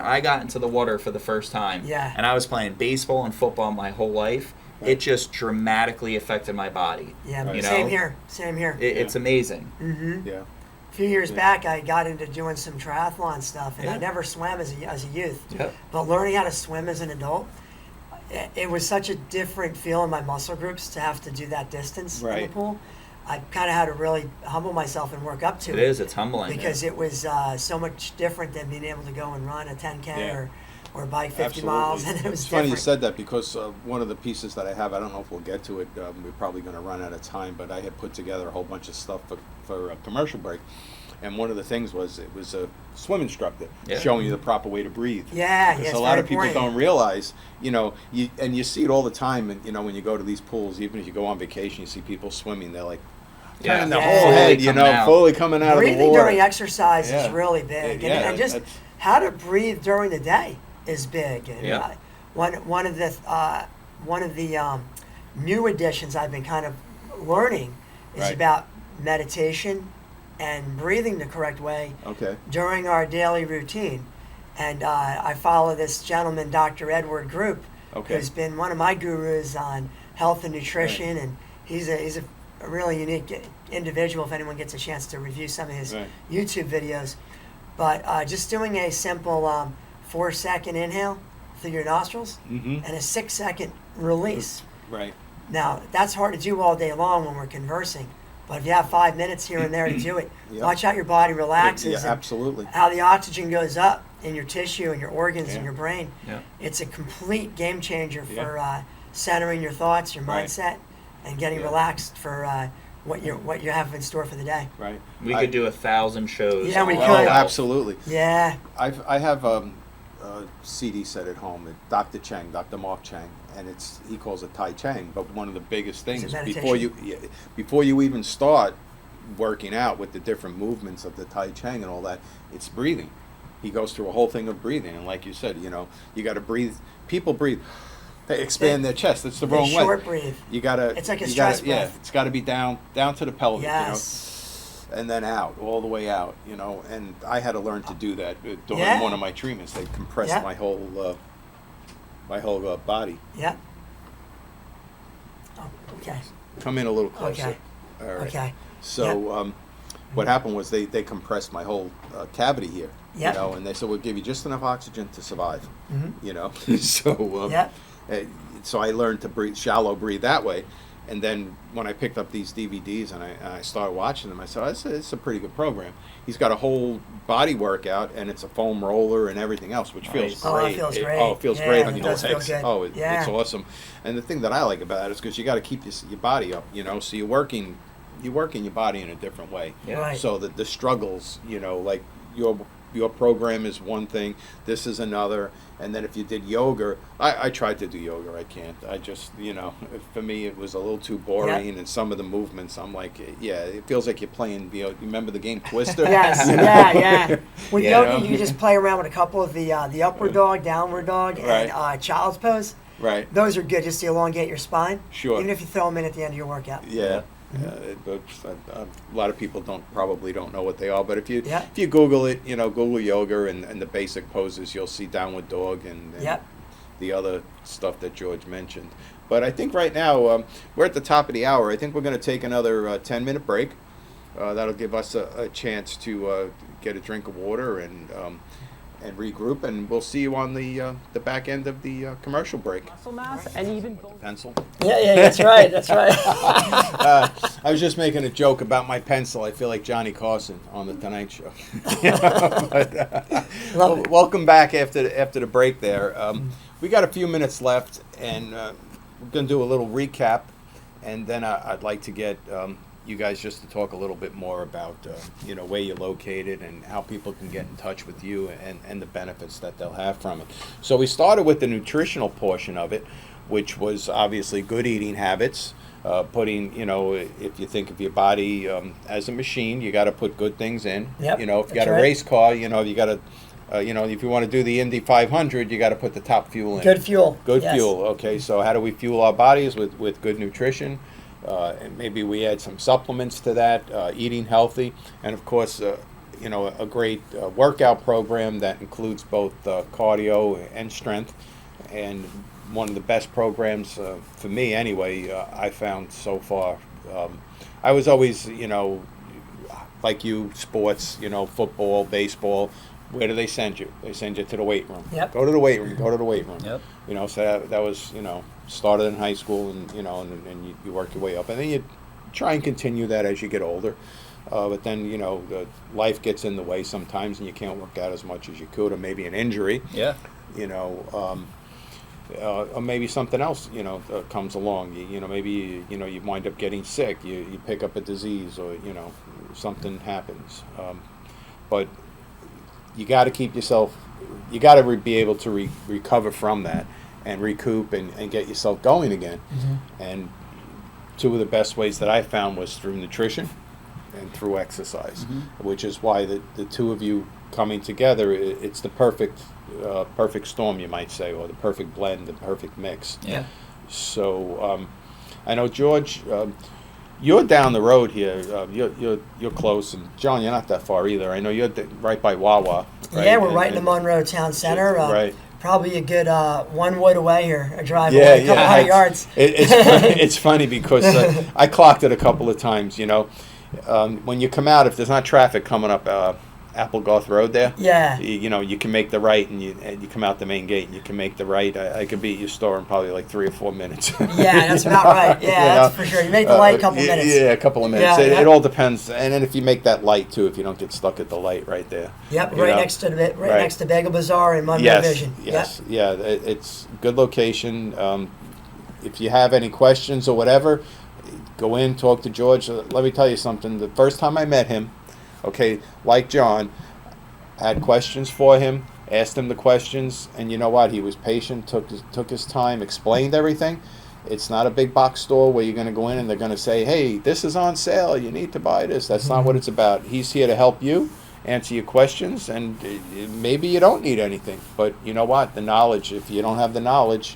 I got into the water for the first time, Yeah. and I was playing baseball and football my whole life, Right. it just dramatically affected my body. Yeah. Right. You Same know? here. Same here. It's amazing. Mm-hmm. Yeah. A few years Yeah. back, I got into doing some triathlon stuff, and I Yeah. never swam as a youth. Yep. But learning how to swim as an adult, it was such a different feel in my muscle groups to have to do that distance in the Right. pool. I kind of had to really humble myself and work up to It it. is. It's humbling. Because it was so much different than being able to go and run a 10K Yeah. or bike 50 Absolutely. miles, and it was It's funny you different. said that because one of the pieces that I have, I don't know if we'll get to it, we're probably going to run out of time, but I had put together a whole bunch of stuff for a commercial break. And one of the things was it was a swim instructor Yeah. showing you the proper way to breathe. Yeah, Because it's a lot very of people important. don't realize, you see it all the time, and when you go to these pools, even if you go on vacation, you see people swimming, they're like Yeah. turning their Yeah. whole head, Fully coming out. fully coming out of the Breathing water. during exercise Yeah. is really big, Yeah, and just that's- how to breathe during the day is big. And Yeah. one of the new additions I've been kind of learning is Right. about meditation and breathing the correct way Okay. during our daily routine. And I follow this gentleman, Dr. Edward Group, Okay. who's been one of my gurus on health and nutrition, and he's a really unique individual if anyone gets a chance to review some of his Right. YouTube videos. But just doing a simple 4-second inhale through your nostrils Mm-hmm. and a 6-second release. Right. Now, that's hard to do all day long when we're conversing. But if you have 5 minutes here and there to do it, Yeah. watch how your body relaxes Yeah, and absolutely. how the oxygen goes up in your tissue and your organs and Yeah. your brain. Yeah. It's a complete game changer Yeah. for centering your thoughts, your Right. mindset, and getting Yeah. relaxed for what you have in store for the day. Right. We could do 1,000 shows. Yeah, we on could. Oh, health. absolutely. Yeah, I have a CD set at home. Dr. Chang, Dr. Mark Chang, and he calls it Tai Chang. But one of the biggest things Is it before you even start working out with the different movements of the Tai Chang and all that, it's breathing. He goes through a whole thing of breathing, and like you said, you got to breathe. People breathe. They expand their chest. It's the they wrong way. short breathe. You gotta. It's like a you stress gotta, Yeah, breath. it's got to be down to the pelvic. Yes. And then out, all the way out. And I had to learn to do that during Yeah. one of my treatments. They compressed Yeah. my whole body. Yep. Oh, okay. Come in a little closer. Okay. All right. Okay. So what happened was they compressed my whole cavity here. Yep. And they said we'll give you just enough oxygen to survive. Mhm. So Yep. so I learned to breathe, shallow breathe that way. And then when I picked up these DVDs and I started watching them, I said, it's a pretty good program. He's got a whole body workout, and it's a foam roller and everything else, which feels Nice. Oh, it great. feels great. Oh, it feels Yeah, great on it your does feel legs. good. Oh, Yeah. it's awesome. And the thing that I like about it is because you got to keep your body up, so you're working your body in a different way. Yeah. Right. So that the struggles, like your program is one thing, this is another, and then if you did yoga, I tried to do yoga, I can't. I just, for me it was a little too boring, and some of the movements, I'm like, it feels like you're playing, you remember the game Twister? Yes, yeah. With Yeah. yoga, you just play around with a couple of the upward dog, downward dog, Right. and child's pose. Right, Those are good just to elongate your spine. Sure. Even if you throw them in at the end of your workout. yeah. But a lot of people probably don't know what they are, but if you Yeah. if you Google it, Google yoga and the basic poses, you'll see downward dog and Yep. the other stuff that George mentioned. But I think right now we're at the top of the hour. I think we're going to take another 10-minute break, That'll give us a chance to get a drink of water and regroup, and we'll see you on the back end of the commercial break. Muscle mass and even bone. Pencil. Yeah, that's right. That's right. I was just making a joke about my pencil. I feel like Johnny Carson on the Tonight Show. Love it. Welcome back after the break there. We got a few minutes left, and we're going to do a little recap, and then I'd like to get you guys just to talk a little bit more about where you're located and how people can get in touch with you and the benefits that they'll have from it. So we started with the nutritional portion of it, which was obviously good eating habits. Putting, if you think of your body as a machine, you got to put good things in. Yep, If you got a right. race car, you got to, if you want to do the Indy 500, you got to put the top fuel in. Good fuel. Good Yes. fuel. Okay, so how do we fuel our bodies with good nutrition? And maybe we add some supplements to that, eating healthy, and of course, a great workout program that includes both cardio and strength. And one of the best programs for me, anyway, I found so far. I was always, like you, sports, football, baseball. Where do they send you? They send you to the weight room. Yep. Go to the weight room. Go to the weight room. Yep. So that was, started in high school, and and you work your way up, and then you try and continue that as you get older. But then the life gets in the way sometimes, and you can't work out as much as you could, or maybe an injury. Yeah. Or maybe something else comes along. Maybe you wind up getting sick. You pick up a disease, or something happens. But you got to keep yourself. You got to be able to recover from that and recoup and get yourself going again. Mm-hmm. And two of the best ways that I found was through nutrition and through exercise, which is why the two of you coming together, it's the perfect storm, you might say, or the perfect blend, the perfect mix. Yeah. So I know, George, you're down the road here. You're close, and John, you're not that far either. I know you're right by Wawa. Right? Yeah, we're right in the Monroe Town Center. Right. Probably a good 1 wood away here, a drive Yeah, away, a couple hundred yards. It's funny because I clocked it a couple of times. When you come out, if there's not traffic coming up Applegarth Road there, Yeah. you can make the right, and you come out the main gate, and you can make the right. I could be at your store in probably like 3 or 4 minutes. Yeah, that's about right. Yeah, that's for sure. You make the light a couple minutes. Yeah, a couple of minutes. Yeah, It all depends. And then if you make that light too, if you don't get stuck at the light right there. Yep, you know. next to next to Bagel Bazaar and Monroe Yes, Vision. yes, yeah. It's good location. If you have any questions or whatever, go in, talk to George. Let me tell you something. The first time I met him, okay, like John, I had questions for him, asked him the questions, and you know what? He was patient, took his time, explained everything. It's not a big box store where you're going to go in and they're going to say, hey, this is on sale, you need to buy this. That's not what it's about. He's here to help you, answer your questions, and maybe you don't need anything. But you know what? The knowledge, if you don't have the knowledge,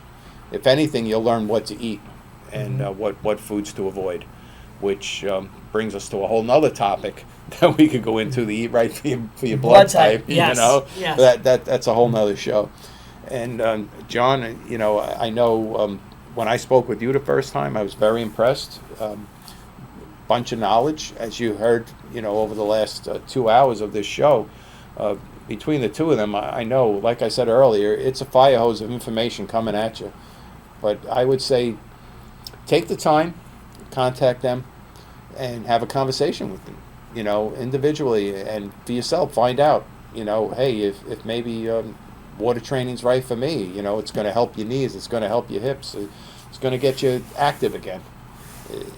if anything, you'll learn what to eat and what foods to avoid, which brings us to a whole nother topic that we could go into, the eat right for your blood type. Yes. Yes. That's a whole nother show. And John, I know when I spoke with you the first time, I was very impressed. Bunch of knowledge, as you heard, over the last 2 hours of this show. Between the two of them, I know, like I said earlier, it's a fire hose of information coming at you. But I would say, take the time, contact them, and have a conversation with them, individually, and for yourself, find out, hey, if maybe water training's right for me, it's going to help your knees, it's going to help your hips, it's going to get you active again,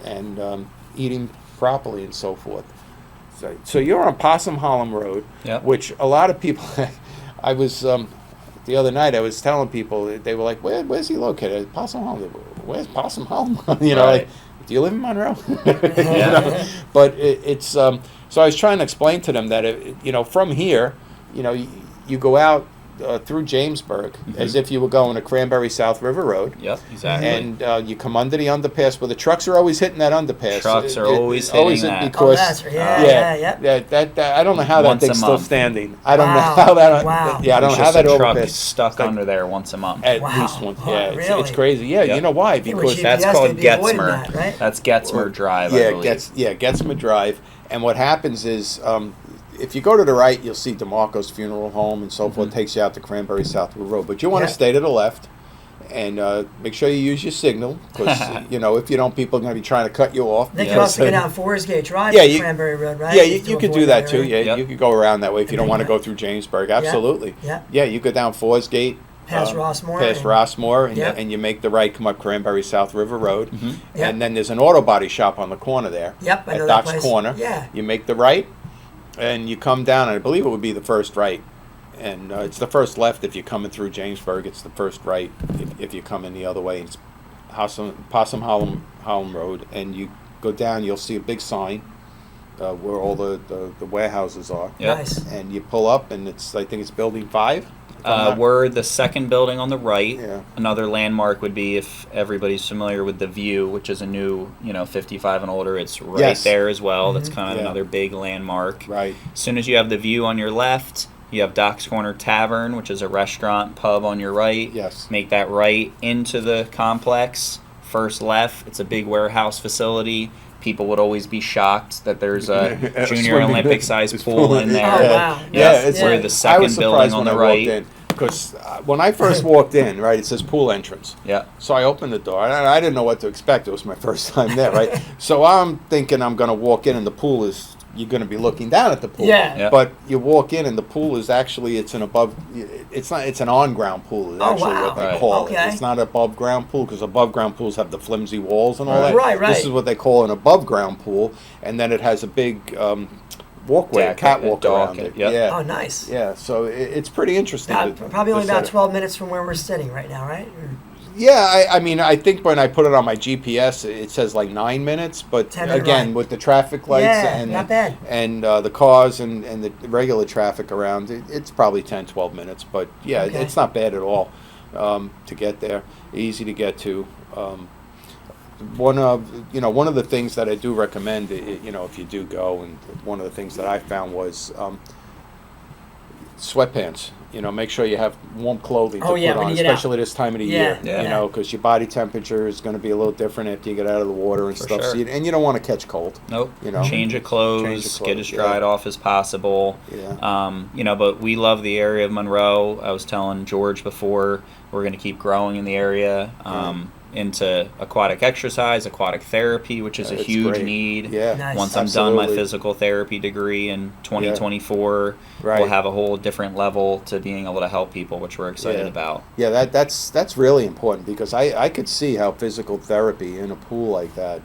and eating properly and so forth. So you're on Possum Hollow Road, Yep. which a lot of people, I was, the other night I was telling people, they were like, where's he located? Possum Hollow. Where's Possum Hollow? Right. Like, do you live in Monroe? But it's so I was trying to explain to them that from here, you go out through Jamesburg as if you were going to Cranberry South River Road. Yep, exactly. And you come under the underpass, where the trucks are always hitting that underpass. Trucks are always hitting that. Because, that's right. Yeah. That I don't know how that Once a thing's still month. standing. I don't know Wow. how that. Wow. Yeah, I don't It's know how just that a truck overpass stuck under there once a month. At Wow. least once. Oh, Yeah, really? it's crazy. Yeah, Yep. you know why? With Because GPS, That's called they'd be avoiding Getzmer. that, right? That's Getzmer Drive, I believe. Getzmer Drive. And what happens is, if you go to the right, you'll see DeMarco's Funeral Home and so forth. Takes you out to Cranberry South River Road. But you want to stay to the left, and make sure you use your signal, because if you don't, people are going to be trying to cut you off. They can because, also get down Forest Gate Drive Yeah, to Cranberry Road, right? Yeah, Just to you could avoid do that too. area. Yeah, Yep. you could go around that way if you don't want to Yeah. go through Jamesburg. Absolutely. Yeah. Yeah, you go down Forest Gate. Past Rossmore. Past Rossmore, and, Yeah. and you make the right, come up Cranberry South River Road. Yeah. And then there's an auto body shop on the corner there. Yep, I know At that Doc's place. Corner. Yeah. You make the right, and you come down, and I believe it would be the first right. And it's the first left if you're coming through Jamesburg. It's the first right if you come in the other way. It's Possum Holland Road, and you go down, you'll see a big sign where all the warehouses are. Yep. Nice. And you pull up, and I think it's Building 5. We're the second building on the right. Yeah. Another landmark would be, if everybody's familiar with the View, which is a new, 55 and older. It's right Yes. there as well. That's kind of Yeah. another big landmark. Right. As soon as you have the View on your left, you have Doc's Corner Tavern, which is a restaurant pub on your right. Yes. Make that right into the complex. First left, it's a big warehouse facility. People would always be shocked that there's a junior Swimming Olympic-sized pool in there. Oh, wow. Yeah, Yes. We're Yeah. the second building on the right. Because when I first walked in, right, it says pool entrance. Yeah. So I opened the door, and I didn't know what to expect. It was my first time there, right? So I'm thinking I'm going to walk in, and the pool is, you're going to be looking down at the pool. Yeah. Yeah. But you walk in, and the pool is actually, it's an on-ground pool is Oh, actually wow. what they Right. call Okay. it. It's not above ground pool, because above ground pools have the flimsy walls and all Right. that. Right. This is what they call an above ground pool, and then it has a big walkway, Deck, catwalk a dock, around it. yep. Yeah. Oh, nice. Yeah, so it's pretty interesting. Probably only to about set it. 12 minutes from where we're sitting right now, right? Yeah, I mean, I think when I put it on my GPS, it says like 9 minutes. But 10-minute again, ride. with the traffic lights Yeah, and not bad. and the cars and the regular traffic around, it's probably 10, 12 minutes. But yeah, Okay. it's not bad at all to get there. Easy to get to. One of the things that I do recommend, if you do go, and one of the things that I found was sweatpants. Make sure you have warm clothing to Oh, yeah, put when on, you get out. especially this time of the Yeah, year. yeah. Because your body temperature is going to be a little different after you get out of the water and For stuff. sure. So and you don't want to catch cold. Nope. You know. Change of clothes, Change of get clothes, as dried yeah. off as possible. Yeah. But we love the area of Monroe. I was telling George before, we're going to keep growing in the area. Into aquatic exercise, aquatic therapy, which is a It's huge great. need. Yeah. Nice. Once I'm done my Absolutely. physical therapy degree in 2024, Right. we'll have a whole different level to being able to help people, which we're excited Yeah. about. Yeah, that's really important, because I could see how physical therapy in a pool like that,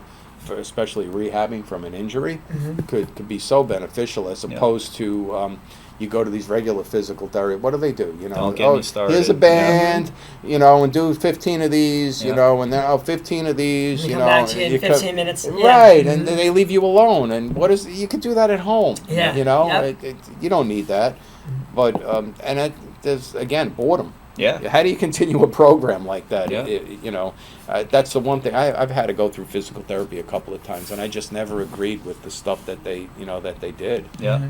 especially rehabbing from an injury, could be so beneficial, as Yeah. opposed to you go to these regular physical therapy. What do they do? Don't get me started. Here's a band, and do 15 of these, Yeah. And then 15 of these, We you come know. back to you and in you 15 minutes. Yeah. Right, and they leave you alone. And you could do that at home. Yeah. Yep. You don't need that. But there's again boredom. Yeah. How do you continue a program like that? Yeah. That's the one thing. I've had to go through physical therapy a couple of times, and I just never agreed with the stuff that they did. Yeah.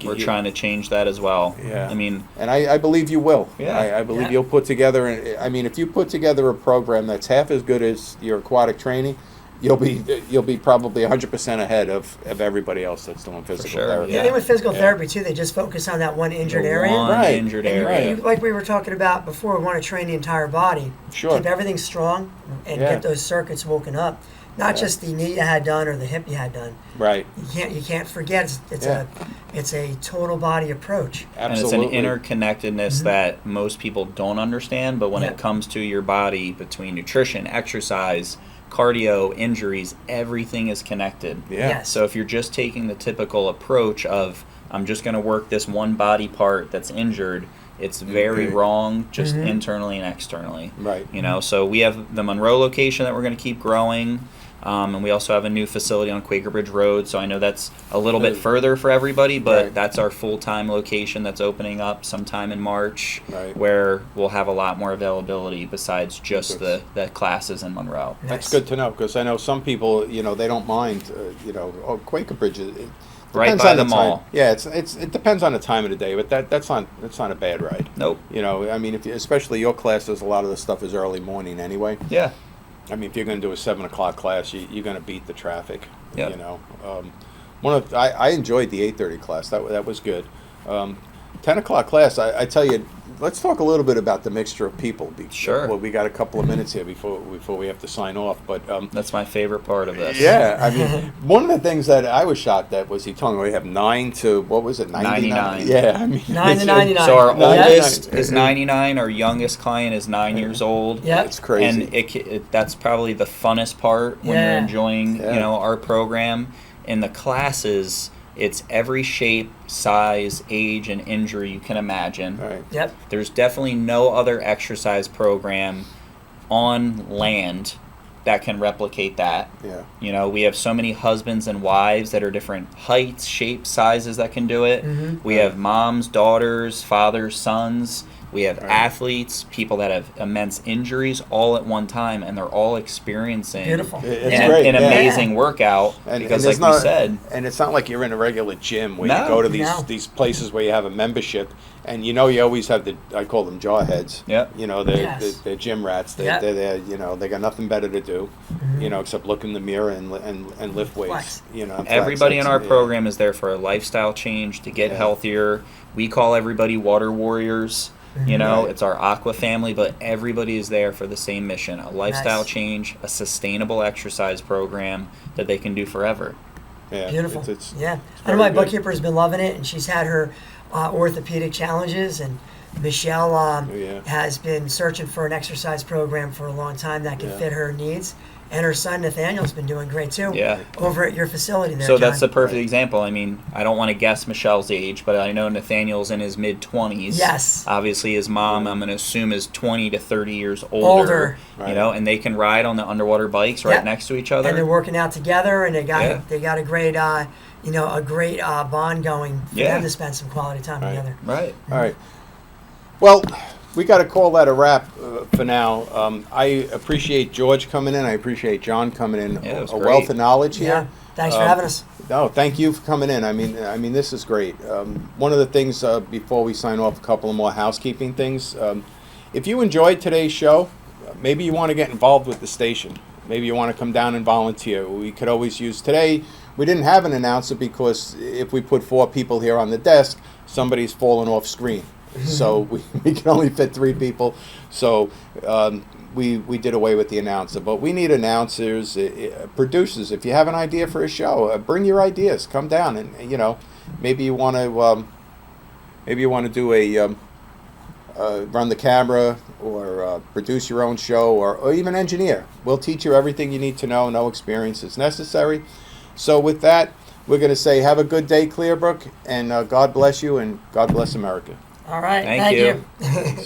We're trying to change that as well. Yeah. I mean, And I believe you will. Yeah. I believe Yeah. you'll put together. If you put together a program that's half as good as your aquatic training, you'll be probably 100% ahead of everybody else that's doing physical sure, therapy. The thing with physical Yeah. therapy, too, they just focus on that one injured the area. one Right. injured And area. like we were talking about before, we want to train the entire body. Sure. Keep everything strong and Yeah. get those circuits woken up. Not Yeah. just the knee you had done or the hip you had done. Right. You can't forget Yeah. it's a total body approach. Absolutely. And it's an interconnectedness that most people don't understand, but when Yeah. it comes to your body, between nutrition, exercise, cardio, injuries, everything is connected. Yeah. Yes. So if you're just taking the typical approach of, I'm just going to work this one body part that's injured, it's very wrong, just internally and externally. Right. So we have the Monroe location that we're going to keep growing. And we also have a new facility on Quaker Bridge Road, so I know that's a little bit further for everybody, but Right. that's our full-time location that's opening up sometime in March, Right. where we'll have a lot more availability besides just the classes in Monroe. That's good to know, because I know some people, they don't mind, Quaker Bridge. It Right depends by on the time. mall. Yeah, it depends on the time of the day, but that's not a bad ride. Nope. I mean, especially your classes, a lot of the stuff is early morning anyway. Yeah. I mean, if you're going to do a 7 o'clock class, you're going to beat the traffic. Yep. I enjoyed the 8:30 class. That was good. 10 o'clock class. I tell you, let's talk a little bit about the mixture of people. Sure. Well, we got a couple of minutes here before we have to sign off, but That's my favorite part of this. yeah, I mean, one of the things that I was shocked at was he told me we have 9 to, what was it, 99. Yeah, I mean, 9 to 99. So our 99. oldest is 99. Our youngest client is 9 years old. Yep. It's crazy. And that's probably the funnest part when you're Yeah. enjoying, Yeah. our program. In the classes, it's every shape, size, age, and injury you can imagine. All right. Yep. There's definitely no other exercise program on land that can replicate that. Yeah. We have so many husbands and wives that are different heights, shapes, sizes that can do it. Mm-hmm. We have moms, daughters, fathers, sons. We have Right. athletes, people that have immense injuries all at one time, and they're all experiencing Beautiful. It's an, great. an yeah. amazing workout. Because, like we said, and it's not like you're in a regular gym where No. you go to No. these places where you have a membership, and you always have I call them jawheads. Yep. Yes. They're gym rats. Yep. They're there. They got nothing better to do, except look in the mirror and lift weights. Flex. and flex. everybody in our It's- program is there for a lifestyle change to get Yeah. healthier. We call everybody water warriors. Right. It's our Aqua family, but everybody is there for the same mission: a lifestyle Nice. change, a sustainable exercise program that they can do forever. Yeah, Beautiful. It's Yeah. I very know my good. bookkeeper's been loving it, and she's had her orthopedic challenges, and Michelle Yeah. has been searching for an exercise program for a long time that can Yeah. fit her needs. And her son Nathaniel's been doing great too. Yeah. Over at your facility there. So that's the John. perfect Right. example. I mean, I don't want to guess Michelle's age, but I know Nathaniel's in his mid-20s. Yes. Obviously, his mom, I'm going to assume, is 20 to 30 years Older. older. Right. And they can ride on the underwater bikes right Yep. next to each other. And they're working out together, and they got Yeah. a great a great bond going for Yeah. them to spend some quality time Right. together. Right. All right. Well, we got to call that a wrap for now. I appreciate George coming in. I appreciate John coming in. Yeah, it was a great. wealth of knowledge Yeah. here. Thanks for having us. No, thank you for coming in. I mean, this is great. One of the things before we sign off, a couple of more housekeeping things. If you enjoyed today's show, maybe you want to get involved with the station. Maybe you want to come down and volunteer. We could always use today. We didn't have an announcer because if we put 4 people here on the desk, somebody's fallen off screen. So we can only fit 3 people. So we did away with the announcer. But we need announcers, producers. If you have an idea for a show, bring your ideas. Come down and maybe you want to do a run the camera or produce your own show or even engineer. We'll teach you everything you need to know. No experience is necessary. So with that, we're going to say have a good day, Clearbrook, and God bless you and God bless America. All right. Thank you. you.